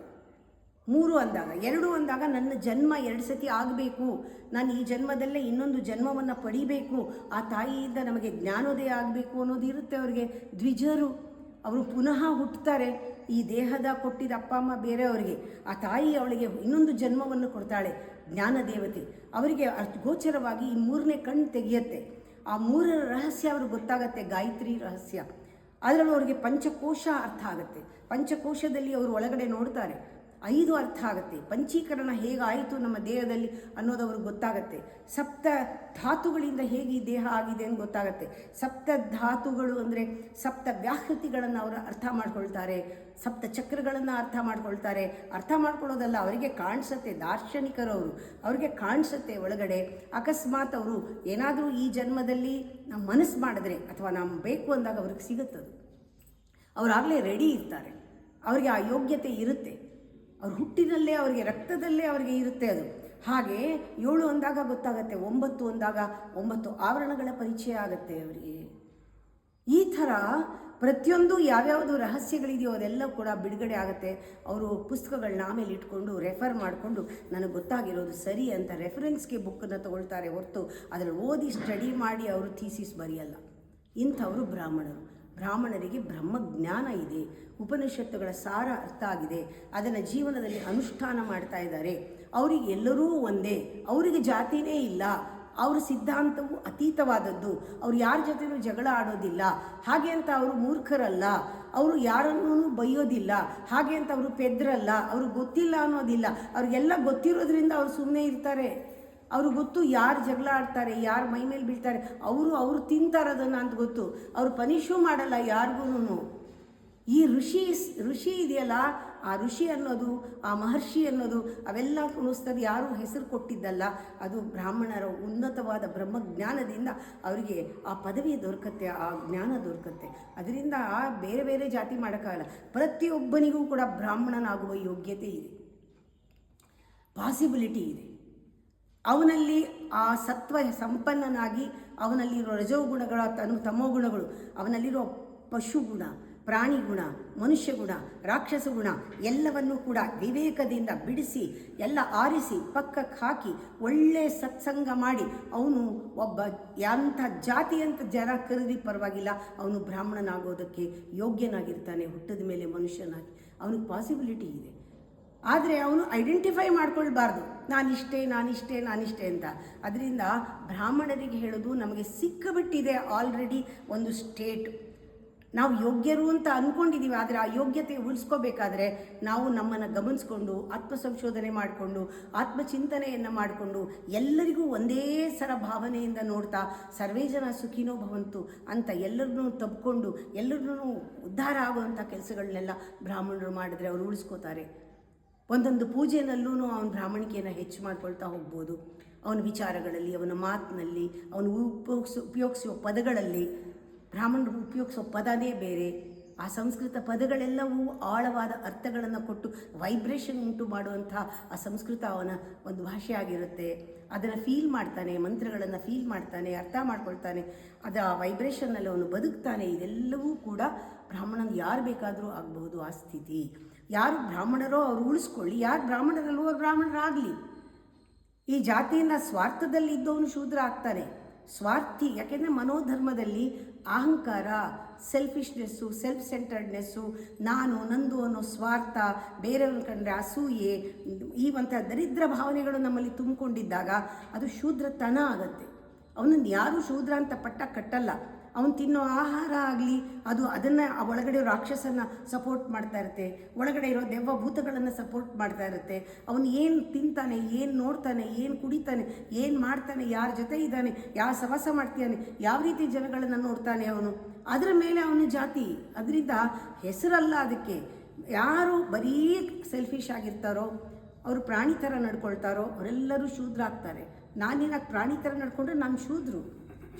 3 ಅಂದಾಗ. 2 ಅಂದಾಗ ನನ್ನ ಜನ್ಮ 2 ಸತಿ ಆಗಬೇಕು, ನಾನು ಈ ಜನ್ಮದಲ್ಲೇ ಇನ್ನೊಂದು ಜನ್ಮವನ್ನು ಪಡಿಬೇಕು, ಆ ತಾಯಿಯಿಂದ ನಮಗೆ ಜ್ಞಾನೋದಯ ಆಗಬೇಕು ಅನ್ನೋದು ಇರುತ್ತೆ ಅವರಿಗೆ. ದ್ವಿಜರು, ಅವರು ಪುನಃ ಹುಟ್ಟುತ್ತಾರೆ. ಈ ದೇಹದ ಕೊಟ್ಟಿದ್ದ ಅಪ್ಪ ಅಮ್ಮ ಬೇರೆ ಅವರಿಗೆ, ಆ ತಾಯಿ ಅವಳಿಗೆ ಇನ್ನೊಂದು ಜನ್ಮವನ್ನು ಕೊಡ್ತಾಳೆ, ಜ್ಞಾನ ದೇವತೆ. ಅವರಿಗೆ ಗೋಚರವಾಗಿ ಈ 3ನೇ ಕಣ್ಣು ತೆಗೆಯುತ್ತೆ. ಆ 3ರ ರಹಸ್ಯ ಅವ್ರಿಗೆ ಗೊತ್ತಾಗತ್ತೆ, ಗಾಯತ್ರಿ ರಹಸ್ಯ. ಅದರಲ್ಲೂ ಅವರಿಗೆ ಪಂಚಕೋಶ ಅರ್ಥ ಆಗುತ್ತೆ. ಪಂಚಕೋಶದಲ್ಲಿ ಅವರು ಒಳಗಡೆ ನೋಡ್ತಾರೆ. 5 ಅರ್ಥ ಆಗುತ್ತೆ. ಪಂಚೀಕರಣ ಹೇಗಾಯಿತು ನಮ್ಮ ದೇಹದಲ್ಲಿ ಅನ್ನೋದು ಅವ್ರಿಗೆ ಗೊತ್ತಾಗತ್ತೆ. ಸಪ್ತ ಧಾತುಗಳಿಂದ ಹೇಗೆ ಈ ದೇಹ ಆಗಿದೆ ಅಂತ ಗೊತ್ತಾಗತ್ತೆ. ಸಪ್ತ ಧಾತುಗಳು ಅಂದರೆ ಸಪ್ತ ವ್ಯಾಹೃತಿಗಳನ್ನು ಅವರು ಅರ್ಥ ಮಾಡ್ಕೊಳ್ತಾರೆ, ಸಪ್ತ ಚಕ್ರಗಳನ್ನು ಅರ್ಥ ಮಾಡ್ಕೊಳ್ತಾರೆ. ಅರ್ಥ ಮಾಡ್ಕೊಳ್ಳೋದಲ್ಲ, ಅವರಿಗೆ ಕಾಣಿಸುತ್ತೆ. ದಾರ್ಶನಿಕರವರು ಅವ್ರಿಗೆ ಕಾಣಿಸುತ್ತೆ ಒಳಗಡೆ. ಅಕಸ್ಮಾತ್ ಅವರು ಏನಾದರೂ ಈ ಜನ್ಮದಲ್ಲಿ ನಾವು ಮನಸ್ಸು ಮಾಡಿದ್ರೆ ಅಥವಾ ನಾವು ಬೇಕು ಅಂದಾಗ ಅವ್ರಿಗೆ ಸಿಗುತ್ತದು. ಅವರಾಗಲೇ ರೆಡಿ ಇರ್ತಾರೆ, ಅವರಿಗೆ ಆ ಯೋಗ್ಯತೆ ಇರುತ್ತೆ. ಅವ್ರ ಹುಟ್ಟಿನಲ್ಲೇ ಅವರಿಗೆ ರಕ್ತದಲ್ಲೇ ಅವರಿಗೆ ಇರುತ್ತೆ ಅದು. ಹಾಗೆ 7 ಅಂದಾಗ ಗೊತ್ತಾಗತ್ತೆ, 9 ಅಂದಾಗ 9 ಆವರಣಗಳ ಪರಿಚಯ ಆಗುತ್ತೆ ಅವರಿಗೆ. ಈ ಥರ ಪ್ರತಿಯೊಂದು ಯಾವ್ಯಾವುದು ರಹಸ್ಯಗಳಿದೆಯೋ ಅದೆಲ್ಲ ಕೂಡ ಬಿಡುಗಡೆ ಆಗುತ್ತೆ. ಅವರು ಪುಸ್ತಕಗಳನ್ನ ಆಮೇಲೆ ಇಟ್ಕೊಂಡು ರೆಫರ್ ಮಾಡಿಕೊಂಡು ನನಗೆ ಗೊತ್ತಾಗಿರೋದು ಸರಿ ಅಂತ ರೆಫರೆನ್ಸ್ಗೆ ಬುಕ್ಕನ್ನು ತಗೊಳ್ತಾರೆ ಹೊರತು ಅದರಲ್ಲಿ ಓದಿ ಸ್ಟಡಿ ಮಾಡಿ ಅವರು ಥೀಸಿಸ್ ಬರೆಯಲ್ಲ. ಇಂಥವರು ಬ್ರಾಹ್ಮಣರು. ಬ್ರಾಹ್ಮಣರಿಗೆ ಬ್ರಹ್ಮಜ್ಞಾನ ಇದೆ, ಉಪನಿಷತ್ತುಗಳ ಸಾರ ಅರ್ಥ ಆಗಿದೆ, ಅದನ್ನು ಜೀವನದಲ್ಲಿ ಅನುಷ್ಠಾನ ಮಾಡ್ತಾ ಇದ್ದಾರೆ. ಅವರಿಗೆ ಎಲ್ಲರೂ ಒಂದೇ, ಅವರಿಗೆ ಜಾತಿನೇ ಇಲ್ಲ. ಅವರ ಸಿದ್ಧಾಂತವು ಅತೀತವಾದದ್ದು. ಅವರು ಯಾರ ಜೊತೆನೂ ಜಗಳ ಆಡೋದಿಲ್ಲ. ಹಾಗೆ ಅಂತ ಅವರು ಮೂರ್ಖರಲ್ಲ. ಅವರು ಯಾರನ್ನೂ ಬೈಯೋದಿಲ್ಲ. ಹಾಗೆ ಅಂತ ಅವರು ಪೆದ್ರಲ್ಲ. ಅವ್ರಿಗೆ ಗೊತ್ತಿಲ್ಲ ಅನ್ನೋದಿಲ್ಲ. ಅವ್ರಿಗೆಲ್ಲ ಗೊತ್ತಿರೋದ್ರಿಂದ ಅವ್ರು ಸುಮ್ಮನೆ ಇರ್ತಾರೆ. ಅವ್ರಿಗೆ ಗೊತ್ತು ಯಾರು ಜಗಳ ಆಡ್ತಾರೆ, ಯಾರು ಮೈ ಮೇಲೆ ಬೀಳ್ತಾರೆ. ಅವರು ತಿಂತಾರದನ್ನು ಅಂತ ಗೊತ್ತು. ಅವರು ಪನಿಷೂ ಮಾಡಲ್ಲ ಯಾರಿಗೂ. ಈ ಋಷಿ ಇದೆಯಲ್ಲ, ಆ ಋಷಿ ಅನ್ನೋದು, ಆ ಮಹರ್ಷಿ ಅನ್ನೋದು, ಅವೆಲ್ಲ ಕುಣಿಸ್ತದೆ ಯಾರೂ ಹೆಸರು ಕೊಟ್ಟಿದ್ದಲ್ಲ. ಅದು ಬ್ರಾಹ್ಮಣರ ಉನ್ನತವಾದ ಬ್ರಹ್ಮಜ್ಞಾನದಿಂದ ಅವರಿಗೆ ಆ ಪದವಿ ದೊರಕತ್ತೆ, ಆ ಜ್ಞಾನ ದೊರಕತ್ತೆ. ಅದರಿಂದ ಬೇರೆ ಬೇರೆ ಜಾತಿ ಮಾಡೋಕ್ಕಾಗಲ್ಲ. ಪ್ರತಿಯೊಬ್ಬನಿಗೂ ಕೂಡ ಬ್ರಾಹ್ಮಣನಾಗುವ ಯೋಗ್ಯತೆ ಇದೆ, ಪಾಸಿಬಿಲಿಟಿ ಇದೆ. ಅವನಲ್ಲಿ ಆ ಸತ್ವ ಸಂಪನ್ನನಾಗಿ ಅವನಲ್ಲಿರೋ ರಜೋಗುಣಗಳ ತಮೋ ಗುಣಗಳು, ಅವನಲ್ಲಿರೋ ಪಶುಗುಣ, ಪ್ರಾಣಿ ಗುಣ, ಮನುಷ್ಯ ಗುಣ, ರಾಕ್ಷಸ ಗುಣ ಎಲ್ಲವನ್ನೂ ಕೂಡ ವಿವೇಕದಿಂದ ಬಿಡಿಸಿ ಎಲ್ಲ ಆರಿಸಿ ಪಕ್ಕಕ್ಕೆ ಹಾಕಿ ಒಳ್ಳೆಯ ಸತ್ಸಂಗ ಮಾಡಿ ಅವನು ಒಬ್ಬ ಯಾಂಥ ಜಾತಿ ಅಂತ ಜನ ಕರೆದಿ ಪರವಾಗಿಲ್ಲ, ಅವನು ಬ್ರಾಹ್ಮಣನಾಗೋದಕ್ಕೆ ಯೋಗ್ಯನಾಗಿರ್ತಾನೆ. ಹುಟ್ಟಿದ ಮೇಲೆ ಮನುಷ್ಯನಾಗಿ ಅವನಿಗೆ ಪಾಸಿಬಿಲಿಟಿ ಇದೆ. ಆದರೆ ಅವನು ಐಡೆಂಟಿಫೈ ಮಾಡ್ಕೊಳ್ಬಾರ್ದು, ನಾನಿಷ್ಟೇ ಅಂತ. ಅದರಿಂದ ಬ್ರಾಹ್ಮಣರಿಗೆ ಹೇಳೋದು, ನಮಗೆ ಸಿಕ್ಕಿಬಿಟ್ಟಿದೆ ಆಲ್ರೆಡಿ ಒಂದು ಸ್ಟೇಟ್. ನಾವು ಯೋಗ್ಯರು ಅಂತ ಅಂದ್ಕೊಂಡಿದ್ದೀವಿ. ಆದರೆ ಆ ಯೋಗ್ಯತೆ ಉಳಿಸ್ಕೋಬೇಕಾದ್ರೆ ನಾವು ನಮ್ಮನ್ನು ಗಮನಿಸ್ಕೊಂಡು ಆತ್ಮಸಂಶೋಧನೆ ಮಾಡಿಕೊಂಡು ಆತ್ಮಚಿಂತನೆಯನ್ನು ಮಾಡಿಕೊಂಡು ಎಲ್ಲರಿಗೂ ಒಂದೇ ಸರ ಭಾವನೆಯಿಂದ ನೋಡ್ತಾ ಸರ್ವೇ ಜನ ಸುಖಿನೋ ಭವಂತು ಅಂತ ಎಲ್ಲರನ್ನೂ ತಬ್ಕೊಂಡು ಎಲ್ಲರನ್ನೂ ಉದ್ಧಾರ ಆಗುವಂಥ ಕೆಲಸಗಳನ್ನೆಲ್ಲ ಬ್ರಾಹ್ಮಣರು ಮಾಡಿದ್ರೆ ಅವರು ಉಳಿಸ್ಕೋತಾರೆ. ಒಂದೊಂದು ಪೂಜೆನಲ್ಲೂ ಅವನ ಬ್ರಾಹ್ಮಣಿಕೆಯನ್ನು ಹೆಚ್ಚು ಮಾಡ್ಕೊಳ್ತಾ ಹೋಗ್ಬೋದು. ಅವನ ವಿಚಾರಗಳಲ್ಲಿ, ಅವನ ಮಾತಿನಲ್ಲಿ, ಅವನು ಉಪಯೋಗಿಸುವ ಪದಗಳಲ್ಲಿ. ಬ್ರಾಹ್ಮಣರು ಉಪಯೋಗಿಸೋ ಪದನೇ ಬೇರೆ. ಆ ಸಂಸ್ಕೃತ ಪದಗಳೆಲ್ಲವೂ ಆಳವಾದ ಅರ್ಥಗಳನ್ನು ಕೊಟ್ಟು ವೈಬ್ರೇಷನ್ ಉಂಟು ಮಾಡುವಂಥ ಆ ಸಂಸ್ಕೃತ ಅವನ ಒಂದು ಭಾಷೆ ಆಗಿರುತ್ತೆ. ಅದನ್ನು ಫೀಲ್ ಮಾಡ್ತಾನೆ, ಮಂತ್ರಗಳನ್ನು ಫೀಲ್ ಮಾಡ್ತಾನೆ, ಅರ್ಥ ಮಾಡ್ಕೊಳ್ತಾನೆ. ಅದು ಆ ವೈಬ್ರೇಷನ್ನಲ್ಲಿ ಅವನು ಬದುಕ್ತಾನೆ. ಇದೆಲ್ಲವೂ ಕೂಡ ಬ್ರಾಹ್ಮಣನ ಯಾರು ಬೇಕಾದರೂ ಆಗಬಹುದು ಆ ಸ್ಥಿತಿ. ಯಾರು ಬ್ರಾಹ್ಮಣರೋ ಅವರು ಉಳಿಸ್ಕೊಳ್ಳಿ, ಯಾರು ಬ್ರಾಹ್ಮಣರಲ್ಲೋ ಅವ್ರು ಬ್ರಾಹ್ಮಣರಾಗಲಿ. ಈ ಜಾತಿಯಿಂದ ಸ್ವಾರ್ಥದಲ್ಲಿ ಇದ್ದವನು ಶೂದ್ರ ಆಗ್ತಾನೆ, ಸ್ವಾರ್ಥಿ. ಯಾಕೆಂದರೆ ಮನೋಧರ್ಮದಲ್ಲಿ ಅಹಂಕಾರ, ಸೆಲ್ಫಿಶ್ನೆಸ್ಸು, ಸೆಲ್ಫ್ ಸೆಂಟರ್ಡ್ನೆಸ್ಸು, ನಾನು ನಂದು ಅನ್ನೋ ಸ್ವಾರ್ಥ, ಬೇರೆಯವ್ರನ್ನ ಕಂಡ್ರೆ ಅಸೂಯೆ, ಈ ಒಂಥ ದರಿದ್ರ ಭಾವನೆಗಳು ನಮ್ಮಲ್ಲಿ ತುಂಬಿಕೊಂಡಿದ್ದಾಗ ಅದು ಶೂದ್ರತನ ಆಗುತ್ತೆ. ಅವನನ್ನು ಯಾರೂ ಶೂದ್ರ ಅಂತ ಪಟ್ಟ ಕಟ್ಟಲ್ಲ. ಅವನು ತಿನ್ನೋ ಆಹಾರ ಆಗಲಿ ಅದು ಅದನ್ನು ಒಳಗಡೆ ರಾಕ್ಷಸನ್ನು ಸಪೋರ್ಟ್ ಮಾಡ್ತಾ ಇರುತ್ತೆ, ಒಳಗಡೆ ಇರೋ ದೆವ್ವ ಭೂತಗಳನ್ನು ಸಪೋರ್ಟ್ ಮಾಡ್ತಾ ಇರುತ್ತೆ. ಅವನು ಏನು ತಿಂತಾನೆ, ಏನು ನೋಡ್ತಾನೆ, ಏನು ಕುಡಿತಾನೆ, ಏನು ಮಾಡ್ತಾನೆ, ಯಾರ ಜೊತೆ ಇದ್ದಾನೆ, ಯಾವ ಸವಾಸ ಮಾಡ್ತಾನೆ, ಯಾವ ರೀತಿ ಜನಗಳನ್ನು ನೋಡ್ತಾನೆ, ಅವನು ಅದರ ಮೇಲೆ ಅವನ ಜಾತಿ. ಅದರಿಂದ ಹೆಸರಲ್ಲ ಅದಕ್ಕೆ. ಯಾರು ಬರೀ ಸೆಲ್ಫಿಶ್ ಆಗಿರ್ತಾರೋ, ಅವರು ಪ್ರಾಣಿ ಥರ ನಡ್ಕೊಳ್ತಾರೋ ಅವರೆಲ್ಲರೂ ಶೂದ್ರ ಆಗ್ತಾರೆ. ನಾನೇನಾಗಿ ಪ್ರಾಣಿ ಥರ ನಡ್ಕೊಂಡ್ರೆ ನಾನು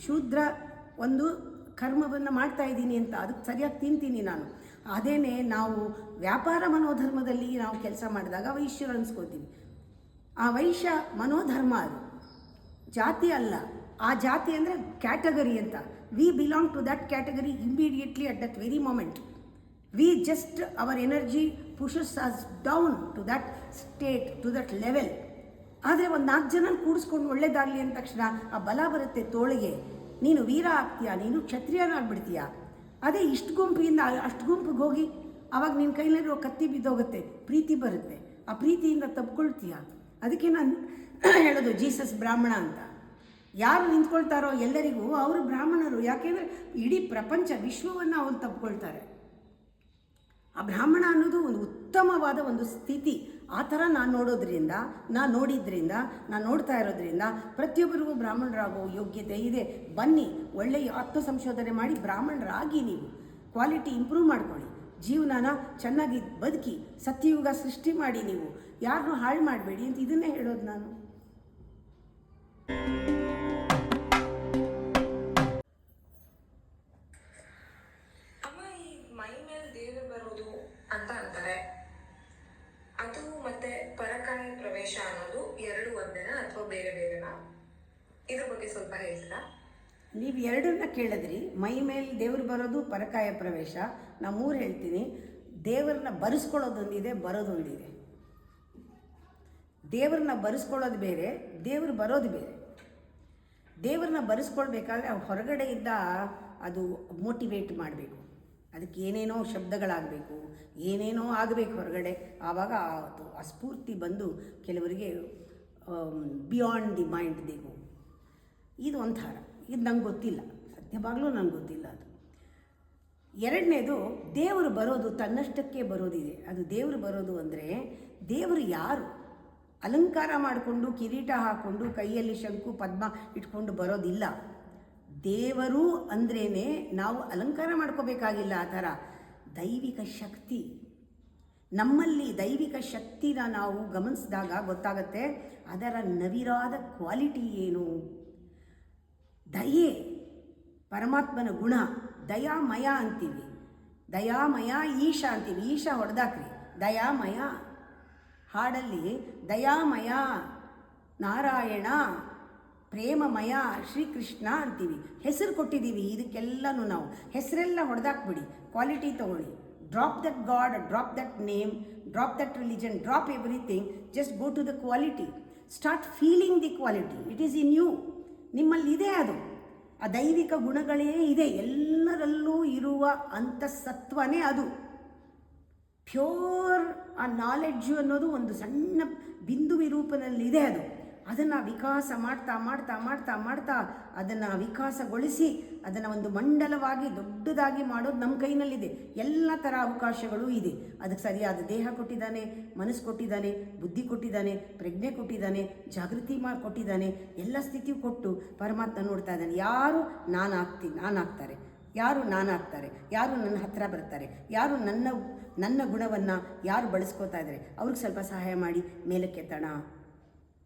ಶೂದ್ರ ಒಂದು ಕರ್ಮವನ್ನು ಮಾಡ್ತಾ ಇದ್ದೀನಿ ಅಂತ, ಅದಕ್ಕೆ ಸರಿಯಾಗಿ ತಿಂತೀನಿ ನಾನು. ಅದೇನೇ ನಾವು ವ್ಯಾಪಾರ ಮನೋಧರ್ಮದಲ್ಲಿ ನಾವು ಕೆಲಸ ಮಾಡಿದಾಗ ವೈಶ್ಯರು ಅನ್ಸ್ಕೋತೀವಿ. ಆ ವೈಶ್ಯ ಮನೋಧರ್ಮ, ಅದು ಜಾತಿ ಅಲ್ಲ. ಆ ಜಾತಿ ಅಂದರೆ ಕ್ಯಾಟಗರಿ ಅಂತ. We belong to that category immediately at that very moment. We just our energy pushes us down to that state, to that level. ಆದರೆ ಒಂದು 4 ಜನ ಕೂಡಿಸ್ಕೊಂಡು ಒಳ್ಳೇದಾಗಲಿ ಅಂದ ತಕ್ಷಣ ಆ ಬಲ ಬರುತ್ತೆ ತೋಳಿಗೆ. ನೀನು ವೀರ ಆಗ್ತೀಯಾ, ನೀನು ಕ್ಷತ್ರಿಯನಾಗ್ಬಿಡ್ತೀಯ. ಅದೇ ಇಷ್ಟು ಗುಂಪಿಂದ ಅಷ್ಟು ಗುಂಪಿಗೆ ಹೋಗಿ ಆವಾಗ ನಿನ್ನ ಕೈಲಿರೋ ಕತ್ತಿ ಬಿದ್ದೋಗುತ್ತೆ, ಪ್ರೀತಿ ಬರುತ್ತೆ. ಆ ಪ್ರೀತಿಯಿಂದ ತಪ್ಕೊಳ್ತೀಯ. ಅದಕ್ಕೆ ನಾನು ಹೇಳೋದು ಜೀಸಸ್ ಬ್ರಾಹ್ಮಣ ಅಂತ. ಯಾರು ನಿಂತ್ಕೊಳ್ತಾರೋ ಎಲ್ಲರಿಗೂ ಅವರು ಬ್ರಾಹ್ಮಣರು. ಯಾಕೆಂದರೆ ಇಡೀ ಪ್ರಪಂಚ ವಿಶ್ವವನ್ನು ಅವ್ರು ತಪ್ಕೊಳ್ತಾರೆ. ಆ ಬ್ರಾಹ್ಮಣ ಅನ್ನೋದು ಒಂದು ಉತ್ತಮವಾದ ಒಂದು ಸ್ಥಿತಿ. ಆ ಥರ ನಾನು ನೋಡೋದ್ರಿಂದ, ನಾನು ನೋಡಿದ್ರಿಂದ, ನಾನು ನೋಡ್ತಾ ಇರೋದ್ರಿಂದ ಪ್ರತಿಯೊಬ್ಬರಿಗೂ ಬ್ರಾಹ್ಮಣರಾಗೋ ಯೋಗ್ಯತೆ ಇದೆ. ಬನ್ನಿ, ಒಳ್ಳೆಯ ಆತ್ಮ ಸಂಶೋಧನೆ ಮಾಡಿ ಬ್ರಾಹ್ಮಣರಾಗಿ ನೀವು ಕ್ವಾಲಿಟಿ ಇಂಪ್ರೂವ್ ಮಾಡ್ಕೊಳ್ಳಿ, ಜೀವನನ ಚೆನ್ನಾಗಿ ಬದುಕಿ, ಸತ್ಯಯುಗ ಸೃಷ್ಟಿ ಮಾಡಿ, ನೀವು ಯಾರನ್ನೂ ಹಾಳು ಮಾಡಬೇಡಿ ಅಂತ ಇದನ್ನೇ ಹೇಳೋದು ನಾನು. ಅಮ್ಮ, ಈ ಮೈ ಮೇಲೆ ದೇವರು ಬರೋದು ಅಂತ ಅಂತಾರೆ, ಅದು ಮತ್ತೆ ಪರಕಾಯ ಪ್ರವೇಶ ಅನ್ನೋದು ಎರಡು ಒಂದೇನಾ ಅಥವಾ ಬೇರೆ ಬೇರೆನಾ? ಇದ್ರ ಬಗ್ಗೆ ಸ್ವಲ್ಪ ಹೇಳ್ತೀರಾ? ನೀವು ಎರಡನ್ನ ಕೇಳಿದ್ರಿ. ಮೈ ಮೇಲೆ ದೇವ್ರು ಬರೋದು, ಪರಕಾಯ ಪ್ರವೇಶ. ನಾನು ಮೂರು ಹೇಳ್ತೀನಿ. ದೇವ್ರನ್ನ ಬರೆಸ್ಕೊಳ್ಳೋದೊಂದಿದೆ, ಬರೋದೊಂದಿದೆ. ದೇವ್ರನ್ನ ಬರೆಸ್ಕೊಳ್ಳೋದು ಬೇರೆ, ದೇವ್ರು ಬರೋದು ಬೇರೆ. ದೇವ್ರನ್ನ ಬರೆಸ್ಕೊಳ್ಬೇಕಾದ್ರೆ ಹೊರಗಡೆಯಿಂದ ಅದು ಮೋಟಿವೇಟ್ ಮಾಡಬೇಕು, ಅದಕ್ಕೆ ಏನೇನೋ ಶಬ್ದಗಳಾಗಬೇಕು, ಏನೇನೋ ಆಗಬೇಕು ಹೊರಗಡೆ. ಆವಾಗ ಆ ಸ್ಫೂರ್ತಿ ಬಂದು ಕೆಲವರಿಗೆ ಬಿಯಾಂಡ್ ದಿ ಮೈಂಡ್ ದೇಗು. ಇದು ಒಂಥರ, ಇದು ನಂಗೆ ಗೊತ್ತಿಲ್ಲ, ಸತ್ಯವಾಗಲೂ ನಂಗೆ ಗೊತ್ತಿಲ್ಲ ಅದು. ಎರಡನೇದು, ದೇವರು ಬರೋದು ತನ್ನಷ್ಟಕ್ಕೆ ಬರೋದಿದೆ. ಅದು ದೇವರು ಬರೋದು ಅಂದರೆ, ದೇವರು ಯಾರು ಅಲಂಕಾರ ಮಾಡಿಕೊಂಡು ಕಿರೀಟ ಹಾಕ್ಕೊಂಡು ಕೈಯಲ್ಲಿ ಶಂಕು ಪದ್ಮ ಇಟ್ಕೊಂಡು ಬರೋದಿಲ್ಲ. ದೇವರು ಅಂದ್ರೇ ನಾವು ಅಲಂಕಾರ ಮಾಡ್ಕೋಬೇಕಾಗಿಲ್ಲ. ಆ ಥರ ದೈವಿಕ ಶಕ್ತಿ ನಮ್ಮಲ್ಲಿ, ದೈವಿಕ ಶಕ್ತಿನ ನಾವು ಗಮನಿಸಿದಾಗ ಗೊತ್ತಾಗತ್ತೆ ಅದರ ನವಿರಾದ ಕ್ವಾಲಿಟಿ ಏನು. ದಯೆ ಪರಮಾತ್ಮನ ಗುಣ. ದಯಾಮಯ ಅಂತೀವಿ, ದಯಾಮಯ ಈಶ ಅಂತೀವಿ. ಈಶ ಹೊಡೆದಾಕ್ರಿ, ದಯಾಮಯ. ಹಾಡಲ್ಲಿ ದಯಾಮಯ ನಾರಾಯಣ, ಪ್ರೇಮಮಯ ಶ್ರೀಕೃಷ್ಣ ಅಂತೀವಿ. ಹೆಸರು ಕೊಟ್ಟಿದ್ದೀವಿ ಇದಕ್ಕೆಲ್ಲನೂ. ನಾವು ಹೆಸರೆಲ್ಲ ಹೊಡೆದಾಕ್ಬಿಡಿ, ಕ್ವಾಲಿಟಿ ತೊಗೊಳ್ಳಿ. Drop that god, drop that name, drop that religion, drop everything. Just go to the quality. Start feeling the quality. It is in you. ನಿಮ್ಮಲ್ಲಿದೆ ಅದು. ಆ ದೈವಿಕ ಗುಣಗಳೇ ಇದೆ, ಎಲ್ಲರಲ್ಲೂ ಇರುವ ಅಂತಃಸತ್ವನೇ ಅದು. ಪ್ಯೂರ್ ಆ ನಾಲೆಡ್ಜು ಅನ್ನೋದು ಒಂದು ಸಣ್ಣ ಬಿಂದು ವಿರೂಪದಲ್ಲಿದೆ ಅದು. ಅದನ್ನು ವಿಕಾಸ ಮಾಡ್ತಾ ಮಾಡ್ತಾ ಮಾಡ್ತಾ ಮಾಡ್ತಾ ಅದನ್ನು ವಿಕಾಸಗೊಳಿಸಿ ಅದನ್ನು ಒಂದು ಮಂಡಲವಾಗಿ ದೊಡ್ಡದಾಗಿ ಮಾಡೋದು ನಮ್ಮ ಕೈನಲ್ಲಿದೆ. ಎಲ್ಲ ಥರ ಅವಕಾಶಗಳು ಇದೆ. ಅದಕ್ಕೆ ಸರಿಯಾದ ದೇಹ ಕೊಟ್ಟಿದ್ದಾನೆ, ಮನಸ್ಸು ಕೊಟ್ಟಿದ್ದಾನೆ, ಬುದ್ಧಿ ಕೊಟ್ಟಿದ್ದಾನೆ, ಪ್ರಜ್ಞೆ ಕೊಟ್ಟಿದ್ದಾನೆ, ಜಾಗೃತಿ ಕೊಟ್ಟಿದ್ದಾನೆ. ಎಲ್ಲ ಸ್ಥಿತಿಯು ಕೊಟ್ಟು ಪರಮಾತ್ಮ ನೋಡ್ತಾ ಇದ್ದಾನೆ. ಯಾರು ನಾನಾಗ್ತಾರೆ, ಯಾರು ನಾನಾಗ್ತಾರೆ, ಯಾರು ನನ್ನ ಹತ್ತಿರ ಬರ್ತಾರೆ, ಯಾರು ನನ್ನ ಗುಣವನ್ನು ಯಾರು ಬಳಸ್ಕೋತಾ ಇದ್ದಾರೆ ಅವ್ರಿಗೆ ಸ್ವಲ್ಪ ಸಹಾಯ ಮಾಡಿ ಮೇಲಕ್ಕೆತ್ತೋಣ.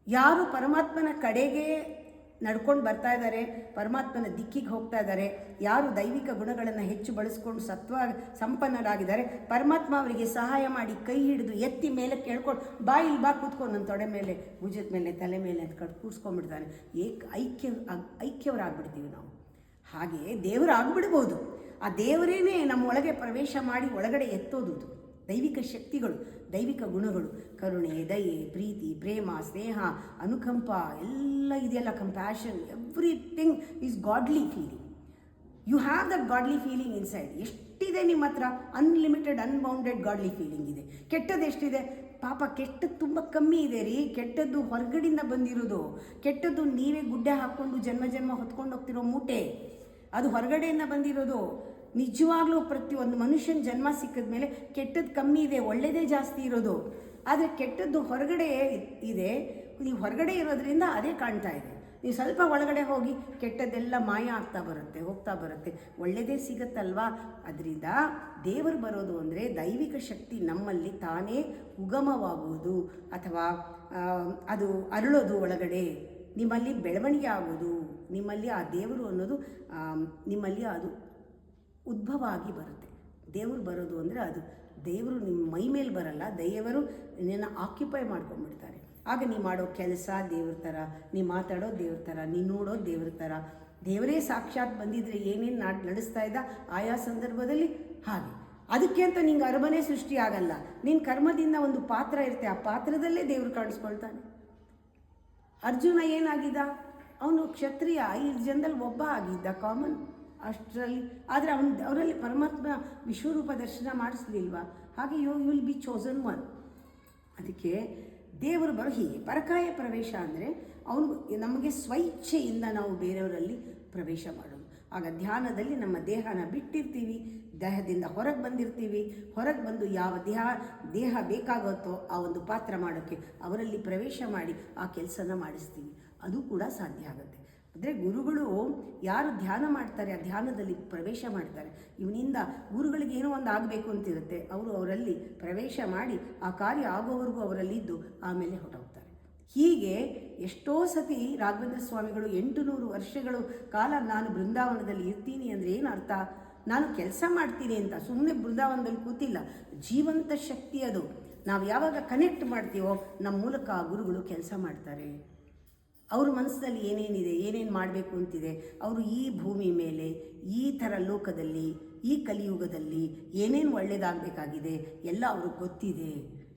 ಯಾರು ಪರಮಾತ್ಮನ ಕಡೆಗೆ ನಡ್ಕೊಂಡು ಬರ್ತಾ ಇದ್ದಾರೆ, ಪರಮಾತ್ಮನ ದಿಕ್ಕಿಗೆ ಹೋಗ್ತಾ ಇದ್ದಾರೆ, ಯಾರು ದೈವಿಕ ಗುಣಗಳನ್ನು ಹೆಚ್ಚು ಬಳಸ್ಕೊಂಡು ಸತ್ವ ಸಂಪನ್ನರಾಗಿದ್ದಾರೆ, ಪರಮಾತ್ಮ ಅವರಿಗೆ ಸಹಾಯ ಮಾಡಿ ಕೈ ಹಿಡಿದು ಎತ್ತಿ ಮೇಲಕ್ಕೆ ಹೇಳ್ಕೊಂಡು ಬಾ ಇಲ್ಲಿ ಬಾ ಕೂತ್ಕೊಂಡು ನನ್ನ ತೊಡೆ ಮೇಲೆ, ಭುಜದ ಮೇಲೆ, ತಲೆ ಮೇಲೆ ಅಂತ ಕೂರಿಸ್ಕೊಂಡ್ಬಿಡ್ತಾನೆ. ಐಕ್ಯವರಾಗ್ಬಿಡ್ತೀವಿ ನಾವು. ಹಾಗೆ ದೇವರು ಆಗಿಬಿಡ್ಬೋದು. ಆ ದೇವರೇನೇ ನಮ್ಮ ಒಳಗೆ ಪ್ರವೇಶ ಮಾಡಿ ಒಳಗಡೆ ಎತ್ತೋದು. ದೈವಿಕ ಶಕ್ತಿಗಳು, ದೈವಿಕ ಗುಣಗಳು, ಕರುಣೆ, ದಯೆ, ಪ್ರೀತಿ, ಪ್ರೇಮ, ಸ್ನೇಹ, ಅನುಕಂಪ ಎಲ್ಲ ಇದೆಯಲ್ಲ, compassion, everything is godly feeling. You have that godly feeling inside. ಎಷ್ಟಿದೆ ನಿಮ್ಮ ಹತ್ರ? ಅನ್ಲಿಮಿಟೆಡ್, ಅನ್ಬೌಂಡೆಡ್ ಗಾಡ್ಲಿ ಫೀಲಿಂಗ್ ಇದೆ. ಕೆಟ್ಟದ್ದು ಎಷ್ಟಿದೆ? ಪಾಪ ಕೆಟ್ಟದ್ದು ತುಂಬ ಕಮ್ಮಿ ಇದೆ ರೀ. ಕೆಟ್ಟದ್ದು ಹೊರಗಡೆಯಿಂದ ಬಂದಿರೋದು. ಕೆಟ್ಟದ್ದು ನೀವೇ ಗುಡ್ಡೆ ಹಾಕ್ಕೊಂಡು ಜನ್ಮ ಹೊತ್ಕೊಂಡು ಹೋಗ್ತಿರೋ ಮೂಟೆ, ಅದು ಹೊರಗಡೆಯಿಂದ ಬಂದಿರೋದು. ನಿಜವಾಗ್ಲೂ ಪ್ರತಿಯೊಂದು ಮನುಷ್ಯನ ಜನ್ಮ ಸಿಕ್ಕಿದ ಮೇಲೆ ಕೆಟ್ಟದ್ದು ಕಮ್ಮಿ ಇದೆ, ಒಳ್ಳೆಯದೇ ಜಾಸ್ತಿ ಇರೋದು. ಆದರೆ ಕೆಟ್ಟದ್ದು ಹೊರಗಡೆ ಇದೆ. ನೀವು ಹೊರಗಡೆ ಇರೋದ್ರಿಂದ ಅದೇ ಕಾಣ್ತಾ ಇದೆ. ನೀವು ಸ್ವಲ್ಪ ಒಳಗಡೆ ಹೋಗಿ ಕೆಟ್ಟದ್ದೆಲ್ಲ ಮಾಯ ಆಗ್ತಾ ಬರುತ್ತೆ, ಹೋಗ್ತಾ ಬರುತ್ತೆ, ಒಳ್ಳೆಯದೇ ಸಿಗುತ್ತಲ್ವಾ. ಅದರಿಂದ ದೇವರು ಬರೋದು ಅಂದರೆ ದೈವಿಕ ಶಕ್ತಿ ನಮ್ಮಲ್ಲಿ ತಾನೇ ಉಗಮವಾಗುವುದು, ಅಥವಾ ಅದು ಅರಳೋದು ಒಳಗಡೆ, ನಿಮ್ಮಲ್ಲಿ ಬೆಳವಣಿಗೆ ಆಗೋದು, ನಿಮ್ಮಲ್ಲಿ ಆ ದೇವರು ಅನ್ನೋದು ನಿಮ್ಮಲ್ಲಿ ಅದು ಉದ್ಭವ ಆಗಿ ಬರುತ್ತೆ. ದೇವರು ಬರೋದು ಅಂದರೆ ಅದು. ದೇವರು ನಿಮ್ಮ ಮೈ ಮೇಲೆ ಬರಲ್ಲ, ದೇವರು ನಿನ್ನ ಆಕ್ಯುಪೈ ಮಾಡ್ಕೊಂಡ್ಬಿಡ್ತಾರೆ. ಆಗ ನೀ ಮಾಡೋ ಕೆಲಸ ದೇವ್ರ ಥರ, ನೀ ಮಾತಾಡೋ ದೇವ್ರ ಥರ, ನೀ ನೋಡೋ ದೇವ್ರ ಥರ. ದೇವರೇ ಸಾಕ್ಷಾತ್ ಬಂದಿದ್ರೆ ಏನೇನು ನಡೆಸ್ತಾ ಇದ್ದ ಆಯಾ ಸಂದರ್ಭದಲ್ಲಿ ಹಾಗೆ. ಅದಕ್ಕೆ ಅಂತ ನಿಂಗೆ ಅರಮನೆ ಸೃಷ್ಟಿ ಆಗಲ್ಲ. ನಿನ್ನ ಕರ್ಮದಿಂದ ಒಂದು ಪಾತ್ರ ಇರುತ್ತೆ, ಆ ಪಾತ್ರದಲ್ಲೇ ದೇವರು ಕಾಣಿಸ್ಕೊಳ್ತಾನೆ. ಅರ್ಜುನ ಏನಾಗಿದ್ದ? ಅವನು ಕ್ಷತ್ರಿಯ, 5 ಜನದಲ್ಲಿ ಒಬ್ಬ ಆಗಿದ್ದ, ಕಾಮನ್ ಅಷ್ಟರಲ್ಲಿ. ಆದರೆ ಅವರಲ್ಲಿ ಪರಮಾತ್ಮ ವಿಶ್ವರೂಪ ದರ್ಶನ ಮಾಡಿಸ್ಲಿಲ್ವಾ? ಹಾಗೆ you will be chosen one. ಅದಕ್ಕೆ ದೇವರು ಹೀಗೆ ಪರಕಾಯ ಪ್ರವೇಶ ಅಂದರೆ ಅವನು ನಮಗೆ ಸ್ವಇಚ್ಛೆಯಿಂದ ನಾವು ಬೇರೆಯವರಲ್ಲಿ ಪ್ರವೇಶ ಮಾಡೋದು. ಆಗ ಧ್ಯಾನದಲ್ಲಿ ನಮ್ಮ ದೇಹನ ಬಿಟ್ಟಿರ್ತೀವಿ, ದೇಹದಿಂದ ಹೊರಗೆ ಬಂದಿರ್ತೀವಿ. ಹೊರಗೆ ಬಂದು ಯಾವ ದೇಹ ಬೇಕಾಗುತ್ತೋ ಆ ಒಂದು ಪಾತ್ರ ಮಾಡೋಕ್ಕೆ ಅವರಲ್ಲಿ ಪ್ರವೇಶ ಮಾಡಿ ಆ ಕೆಲಸನ ಮಾಡಿಸ್ತೀವಿ. ಅದು ಕೂಡ ಸಾಧ್ಯ ಆಗುತ್ತೆ. ಅಂದರೆ ಗುರುಗಳು ಯಾರು ಧ್ಯಾನ ಮಾಡ್ತಾರೆ, ಆ ಧ್ಯಾನದಲ್ಲಿ ಪ್ರವೇಶ ಮಾಡ್ತಾರೆ, ಇವನಿಂದ ಗುರುಗಳಿಗೆ ಏನೋ ಒಂದು ಆಗಬೇಕು ಅಂತಿರುತ್ತೆ, ಅವರು ಅವರಲ್ಲಿ ಪ್ರವೇಶ ಮಾಡಿ ಆ ಕಾರ್ಯ ಆಗೋವರೆಗೂ ಅವರಲ್ಲಿದ್ದು ಆಮೇಲೆ ಹೊರಟೋಗ್ತಾರೆ. ಹೀಗೆ ಎಷ್ಟೋ ಸತಿ ರಾಘವೇಂದ್ರ ಸ್ವಾಮಿಗಳು 800 ವರ್ಷಗಳು ಕಾಲ ನಾನು ಬೃಂದಾವನದಲ್ಲಿ ಇರ್ತೀನಿ ಅಂದರೆ ಏನು ಅರ್ಥ? ನಾನು ಕೆಲಸ ಮಾಡ್ತೀನಿ ಅಂತ ಸುಮ್ಮನೆ ಬೃಂದಾವನದಲ್ಲಿ ಕೂತಿಲ್ಲ. ಜೀವಂತ ಶಕ್ತಿ ಅದು. ನಾವು ಯಾವಾಗ ಕನೆಕ್ಟ್ ಮಾಡ್ತೀವೋ ನಮ್ಮ ಮೂಲಕ ಆ ಗುರುಗಳು ಕೆಲಸ ಮಾಡ್ತಾರೆ. ಅವ್ರ ಮನಸ್ಸಿನಲ್ಲಿ ಏನೇನಿದೆ, ಏನೇನು ಮಾಡಬೇಕು ಅಂತಿದೆ, ಅವರು ಈ ಭೂಮಿ ಮೇಲೆ ಈ ಥರ ಲೋಕದಲ್ಲಿ ಈ ಕಲಿಯುಗದಲ್ಲಿ ಏನೇನು ಒಳ್ಳೆಯದಾಗಬೇಕಾಗಿದೆ ಎಲ್ಲ ಅವ್ರಿಗೆ ಗೊತ್ತಿದೆ.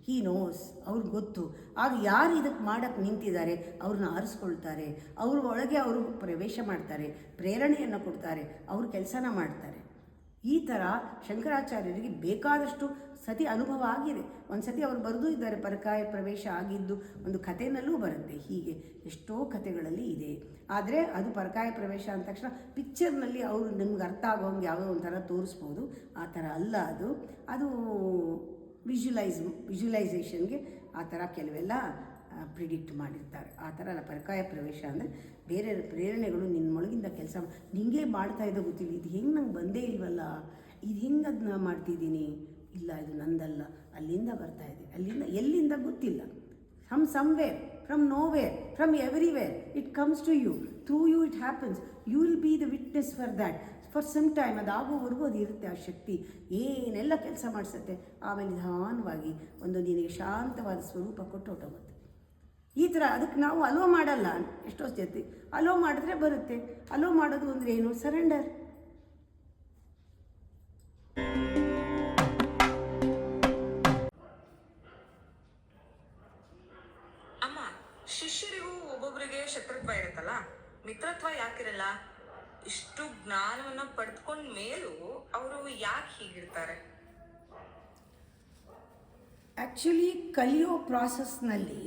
ಹೀ ನೋಸ್, ಅವ್ರಿಗೆ ಗೊತ್ತು. ಆಗ ಯಾರು ಇದಕ್ಕೆ ಮಾಡೋಕ್ಕೆ ನಿಂತಿದ್ದಾರೆ ಅವ್ರನ್ನ ಆರಿಸ್ಕೊಳ್ತಾರೆ, ಅವ್ರ ಒಳಗೆ ಅವರು ಪ್ರವೇಶ ಮಾಡ್ತಾರೆ, ಪ್ರೇರಣೆಯನ್ನು ಕೊಡ್ತಾರೆ, ಅವ್ರ ಕೆಲಸನ ಮಾಡ್ತಾರೆ. ಈ ಥರ ಶಂಕರಾಚಾರ್ಯರಿಗೆ ಬೇಕಾದಷ್ಟು ಸತಿ ಅನುಭವ ಆಗಿದೆ. ಒಂದು ಸತಿ ಅವರು ಬರೆದೂ ಇದ್ದಾರೆ, ಪರಕಾಯ ಪ್ರವೇಶ ಆಗಿದ್ದು ಒಂದು ಕಥೆನಲ್ಲೂ ಬರುತ್ತೆ. ಹೀಗೆ ಎಷ್ಟೋ ಕಥೆಗಳಲ್ಲಿ ಇದೆ. ಆದರೆ ಅದು ಪರಕಾಯ ಪ್ರವೇಶ ಅಂದ ತಕ್ಷಣ ಪಿಕ್ಚರ್ನಲ್ಲಿ ಅವರು ನಿಮ್ಗೆ ಅರ್ಥ ಆಗೋಂಗೆ ಯಾವುದೋ ಒಂಥರ ತೋರಿಸ್ಬೋದು. ಆ ಥರ ಅಲ್ಲ ಅದು. ಅದು ವಿಜುವಲೈಸೇಷನ್ಗೆ ಆ ಥರ ಕೆಲವೆಲ್ಲ ಪ್ರಿಡಿಕ್ಟ್ ಮಾಡಿರ್ತಾರೆ. ಆ ಥರ ಅಲ್ಲ. ಪರಕಾಯ ಪ್ರವೇಶ ಅಂದರೆ ಬೇರೆ ಪ್ರೇರಣೆಗಳು ನಿನ್ನೊಳಗಿಂದ ಕೆಲಸ ನಿಂಗೆ ಮಾಡ್ತಾ ಇದ್ದೋ ಗೊತ್ತಿಲ್ಲ, ಇದು ಹೆಂಗೆ ನಂಗೆ ಬಂದೇ ಇಲ್ವಲ್ಲ, ಇದು ಹೆಂಗೆ ಅದನ್ನ ಮಾಡ್ತಿದ್ದೀನಿ, ಇಲ್ಲ ಇದು ನಂದಲ್ಲ, ಅಲ್ಲಿಂದ ಬರ್ತಾ ಇದೆ, ಅಲ್ಲಿಂದ ಎಲ್ಲಿಂದ ಗೊತ್ತಿಲ್ಲ. somewhere, from nowhere, from everywhere, it comes to you. Through you it happens. You will be the witness for that. For some time ಅದಾಗೋವರೆಗೂ ಅದು ಇರುತ್ತೆ. ಆ ಶಕ್ತಿ ಏನೆಲ್ಲ ಕೆಲಸ ಮಾಡಿಸುತ್ತೆ. ಆಮೇಲೆ ನಿಧಾನವಾಗಿ ಒಂದು ನಿನಗೆ ಶಾಂತವಾದ ಸ್ವರೂಪ ಕೊಟ್ಟು ಹೊಟ್ಟೋಗುತ್ತೆ. ಈ ಥರ ಅದಕ್ಕೆ ನಾವು ಅಲೋ ಮಾಡಲ್ಲ. ಎಷ್ಟೋ ಜೊತೆ ಅಲೋ ಮಾಡಿದ್ರೆ ಬರುತ್ತೆ. ಅಲೋ ಮಾಡೋದು ಅಂದರೆ ಏನು? ಸರೆಂಡರ್. ಅಮ್ಮ, ಶಿಷ್ಯರಿಗೂ ಒಬ್ಬೊಬ್ಬರಿಗೆ ಶತ್ರುತ್ವ ಇರುತ್ತಲ್ಲ, ಮಿತ್ರತ್ವ ಯಾಕಿರಲ್ಲ? ಇಷ್ಟು ಜ್ಞಾನವನ್ನ ಪಡೆದುಕೊಂಡ ಮೇಲೂ ಅವರು ಯಾಕೆ ಹೀಗಿರ್ತಾರೆ? ಆ್ಯಕ್ಚುಲಿ ಕಲಿಯೋ ಪ್ರಾಸೆಸ್ನಲ್ಲಿ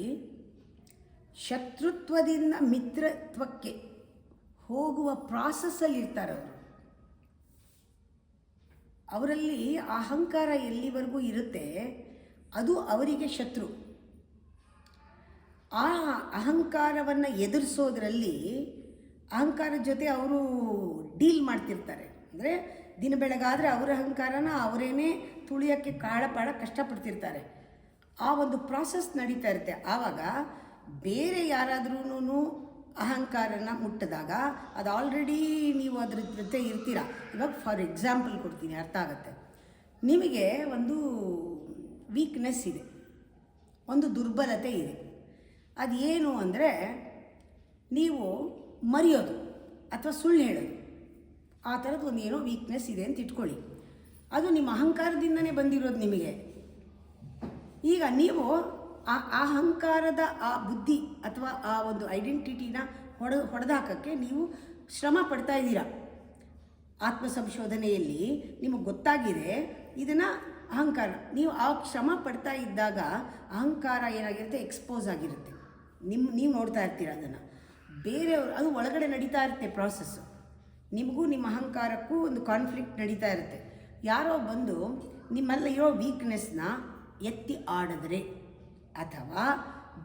ಶತ್ರುತ್ವದಿಂದ ಮಿತ್ರತ್ವಕ್ಕೆ ಹೋಗುವ ಪ್ರಾಸೆಸ್ಸಲ್ಲಿ ಇರ್ತಾರೆ ಅವರು. ಅವರಲ್ಲಿ ಅಹಂಕಾರ ಎಲ್ಲಿವರೆಗೂ ಇರುತ್ತೆ ಅದು ಅವರಿಗೆ ಶತ್ರು. ಆ ಅಹಂಕಾರವನ್ನು ಎದುರಿಸೋದ್ರಲ್ಲಿ ಅಹಂಕಾರದ ಜೊತೆ ಅವರು ಡೀಲ್ ಮಾಡ್ತಿರ್ತಾರೆ. ಅಂದರೆ ದಿನ ಬೆಳಗಾದರೆ ಅವರ ಅಹಂಕಾರನ ಅವರೇನೇ ತುಳಿಯೋಕ್ಕೆ ಕಾಳಪಾಡ ಕಷ್ಟಪಡ್ತಿರ್ತಾರೆ. ಆ ಒಂದು ಪ್ರಾಸೆಸ್ ನಡೀತಾ ಇರುತ್ತೆ. ಆವಾಗ ಬೇರೆ ಯಾರಾದ್ರೂ ಅಹಂಕಾರನ ಮುಟ್ಟಿದಾಗ ಅದು ಆಲ್ರೆಡಿ ನೀವು ಅದ್ರ ಜೊತೆ ಇರ್ತೀರ. ಇವಾಗ ಫಾರ್ ಎಕ್ಸಾಂಪಲ್ ಕೊಡ್ತೀನಿ, ಅರ್ಥ ಆಗುತ್ತೆ. ನಿಮಗೆ ಒಂದು ವೀಕ್ನೆಸ್ ಇದೆ, ಒಂದು ದುರ್ಬಲತೆ ಇದೆ. ಅದು ಏನು ಅಂದರೆ ನೀವು ಮರೆಯೋದು ಅಥವಾ ಸುಳ್ಳು ಹೇಳೋದು. ಆ ಥರದ್ದು ಒಂದು ಏನೋ ವೀಕ್ನೆಸ್ ಇದೆ ಅಂತ ಇಟ್ಕೊಳ್ಳಿ. ಅದು ನಿಮ್ಮ ಅಹಂಕಾರದಿಂದನೇ ಬಂದಿರೋದು ನಿಮಗೆ. ಈಗ ನೀವು ಆ ಅಹಂಕಾರದ ಆ ಬುದ್ಧಿ ಅಥವಾ ಆ ಒಂದು ಐಡೆಂಟಿಟಿನ ಹೊಡೆದಾಕೋಕ್ಕೆ ನೀವು ಶ್ರಮ ಪಡ್ತಾ ಇದ್ದೀರಾ. ಆತ್ಮ ಸಂಶೋಧನೆಯಲ್ಲಿ ನಿಮಗೆ ಗೊತ್ತಾಗಿದೆ ಇದನ್ನು ಅಹಂಕಾರ. ನೀವು ಆ ಶ್ರಮ ಪಡ್ತಾ ಇದ್ದಾಗ ಅಹಂಕಾರ ಏನಾಗಿರುತ್ತೆ, ಎಕ್ಸ್ಪೋಸ್ ಆಗಿರುತ್ತೆ. ನೀವು ನೋಡ್ತಾ ಇರ್ತೀರ ಅದನ್ನು. ಬೇರೆಯವರು ಅದು ಒಳಗಡೆ ನಡೀತಾ ಇರುತ್ತೆ ಪ್ರಾಸೆಸ್ಸು. ನಿಮಗೂ ನಿಮ್ಮ ಅಹಂಕಾರಕ್ಕೂ ಒಂದು ಕಾನ್ಫ್ಲಿಕ್ಟ್ ನಡೀತಾ ಇರುತ್ತೆ. ಯಾರೋ ಬಂದು ನಿಮ್ಮಲ್ಲಿರೋ ವೀಕ್ನೆಸ್ನ ಎತ್ತಿ ಆಡಿದ್ರೆ ಅಥವಾ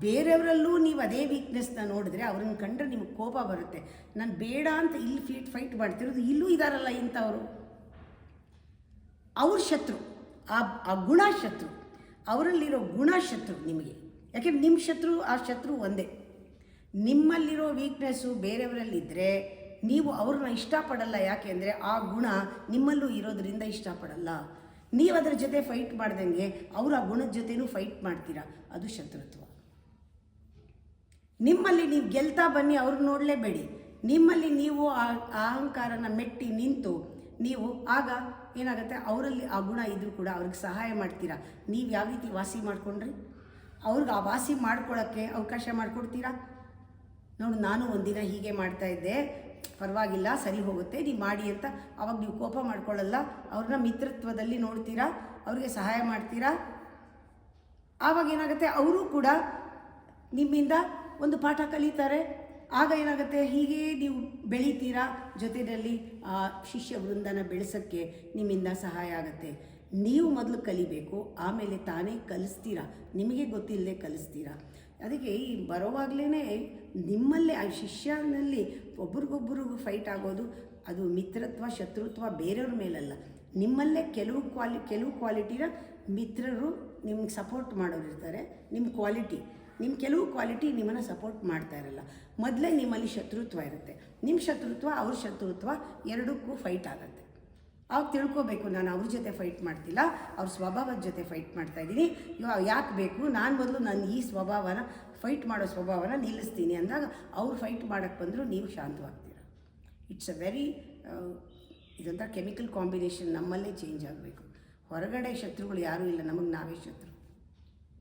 ಬೇರೆಯವರಲ್ಲೂ ನೀವು ಅದೇ ವೀಕ್ನೆಸ್ನ ನೋಡಿದ್ರೆ ಅವ್ರನ್ನ ಕಂಡ್ರೆ ನಿಮಗೆ ಕೋಪ ಬರುತ್ತೆ. ನಾನು ಬೇಡ ಅಂತ ಇಲ್ಲಿ ಫೈಟ್ ಮಾಡ್ತಿರೋದು ಇಲ್ಲೂ ಇದ್ದಾರಲ್ಲ ಇಂಥವರು, ಅವ್ರ ಶತ್ರು. ಆ ಗುಣ ಶತ್ರು, ಅವರಲ್ಲಿರೋ ಗುಣ ಶತ್ರು ನಿಮಗೆ. ಯಾಕೆಂದ್ರೆ ನಿಮ್ಮ ಶತ್ರು ಆ ಶತ್ರು ಒಂದೇ. ನಿಮ್ಮಲ್ಲಿರೋ ವೀಕ್ನೆಸ್ಸು ಬೇರೆಯವರಲ್ಲಿದ್ದರೆ ನೀವು ಅವ್ರನ್ನ ಇಷ್ಟಪಡಲ್ಲ. ಯಾಕೆ ಅಂದರೆ ಆ ಗುಣ ನಿಮ್ಮಲ್ಲೂ ಇರೋದರಿಂದ ಇಷ್ಟಪಡಲ್ಲ. ನೀವು ಅದರ ಜೊತೆ ಫೈಟ್ ಮಾಡ್ದಂಗೆ ಅವರು ಆ ಗುಣದ ಜೊತೆನೂ ಫೈಟ್ ಮಾಡ್ತೀರಾ. ಅದು ಶತ್ರುತ್ವ. ನಿಮ್ಮಲ್ಲಿ ನೀವು ಗೆಲ್ತಾ ಬನ್ನಿ, ಅವ್ರನ್ನ ನೋಡಲೇಬೇಡಿ. ನಿಮ್ಮಲ್ಲಿ ನೀವು ಆ ಅಹಂಕಾರನ ಮೆಟ್ಟಿ ನಿಂತು ನೀವು ಆಗ ಏನಾಗುತ್ತೆ, ಅವರಲ್ಲಿ ಆ ಗುಣ ಇದ್ದರೂ ಕೂಡ ಅವ್ರಿಗೆ ಸಹಾಯ ಮಾಡ್ತೀರಾ. ನೀವು ಯಾವ ರೀತಿ ವಾಸಿ ಮಾಡಿಕೊಂಡ್ರಿ ಅವ್ರಿಗೆ ಆ ವಾಸಿ ಮಾಡ್ಕೊಳ್ಳೋಕ್ಕೆ ಅವಕಾಶ ಮಾಡಿಕೊಡ್ತೀರಾ. ನೋಡು, ನಾನು ಒಂದಿನ ಹೀಗೆ ಮಾಡ್ತಾಯಿದ್ದೆ, ಪರವಾಗಿಲ್ಲ, ಸರಿ ಹೋಗುತ್ತೆ, ನೀವು ಮಾಡಿ ಅಂತ ಅವಾಗ ನೀವು ಕೋಪ ಮಾಡ್ಕೊಳ್ಳಲ್ಲ. ಅವ್ರನ್ನ ಮಿತ್ರತ್ವದಲ್ಲಿ ನೋಡ್ತೀರಾ, ಅವ್ರಿಗೆ ಸಹಾಯ ಮಾಡ್ತೀರಾ. ಆವಾಗ ಏನಾಗುತ್ತೆ, ಅವರು ಕೂಡ ನಿಮ್ಮಿಂದ ಒಂದು ಪಾಠ ಕಲಿತಾರೆ. ಆಗ ಏನಾಗುತ್ತೆ, ಹೀಗೆ ನೀವು ಬೆಳಿತೀರಾ, ಜೊತೆಯಲ್ಲಿ ಶಿಷ್ಯ ವೃಂದನ ಬೆಳೆಸೋಕ್ಕೆ ನಿಮ್ಮಿಂದ ಸಹಾಯ ಆಗುತ್ತೆ. ನೀವು ಮೊದಲು ಕಲಿಬೇಕು, ಆಮೇಲೆ ತಾನೇ ಕಲಿಸ್ತೀರಾ, ನಿಮಗೆ ಗೊತ್ತಿಲ್ಲದೆ ಕಲಿಸ್ತೀರಾ. ಅದಕ್ಕೆ ಈ ಬರೋವಾಗಲೇ ನಿಮ್ಮಲ್ಲೇ ಆ ಶಿಷ್ಯನಲ್ಲಿ ಒಬ್ರಿಗೊಬ್ಬರಿಗೂ ಫೈಟ್ ಆಗೋದು, ಅದು ಮಿತ್ರತ್ವ ಶತ್ರುತ್ವ ಬೇರೆಯವ್ರ ಮೇಲಲ್ಲ, ನಿಮ್ಮಲ್ಲೇ ಕೆಲವು ಕ್ವಾಲಿಟಿನ ಮಿತ್ರರು ನಿಮ್ಗೆ ಸಪೋರ್ಟ್ ಮಾಡೋರು ಇರ್ತಾರೆ. ನಿಮ್ಮ ಕೆಲವು ಕ್ವಾಲಿಟಿ ನಿಮ್ಮನ್ನು ಸಪೋರ್ಟ್ ಮಾಡ್ತಾ ಇರಲ್ಲ. ಮೊದಲೇ ನಿಮ್ಮಲ್ಲಿ ಶತ್ರುತ್ವ ಇರುತ್ತೆ, ನಿಮ್ಮ ಶತ್ರುತ್ವ ಅವ್ರ ಶತ್ರುತ್ವ ಎರಡಕ್ಕೂ ಫೈಟ್ ಆಗುತ್ತೆ. ಆವಾಗ ತಿಳ್ಕೊಬೇಕು, ನಾನು ಅವ್ರ ಜೊತೆ ಫೈಟ್ ಮಾಡ್ತಿಲ್ಲ, ಅವ್ರ ಸ್ವಭಾವದ ಜೊತೆ ಫೈಟ್ ಮಾಡ್ತಾಯಿದ್ದೀನಿ. ಯಾಕೆ ಬೇಕು, ನಾನು ಮೊದಲು ನಾನು ಈ ಫೈಟ್ ಮಾಡೋ ಸ್ವಭಾವನ ನಿಲ್ಲಿಸ್ತೀನಿ ಅಂದಾಗ ಅವ್ರು ಫೈಟ್ ಮಾಡೋಕ್ಕೆ ಬಂದರೂ ನೀವು ಶಾಂತವಾಗ್ತೀರ. ಇಟ್ಸ್ ಅ ವೆರಿ ಇದೊಂಥರ ಕೆಮಿಕಲ್ ಕಾಂಬಿನೇಷನ್ ನಮ್ಮಲ್ಲೇ ಚೇಂಜ್ ಆಗಬೇಕು. ಹೊರಗಡೆ ಶತ್ರುಗಳು ಯಾರೂ ಇಲ್ಲ, ನಮಗೆ ನಾವೇ ಶತ್ರು.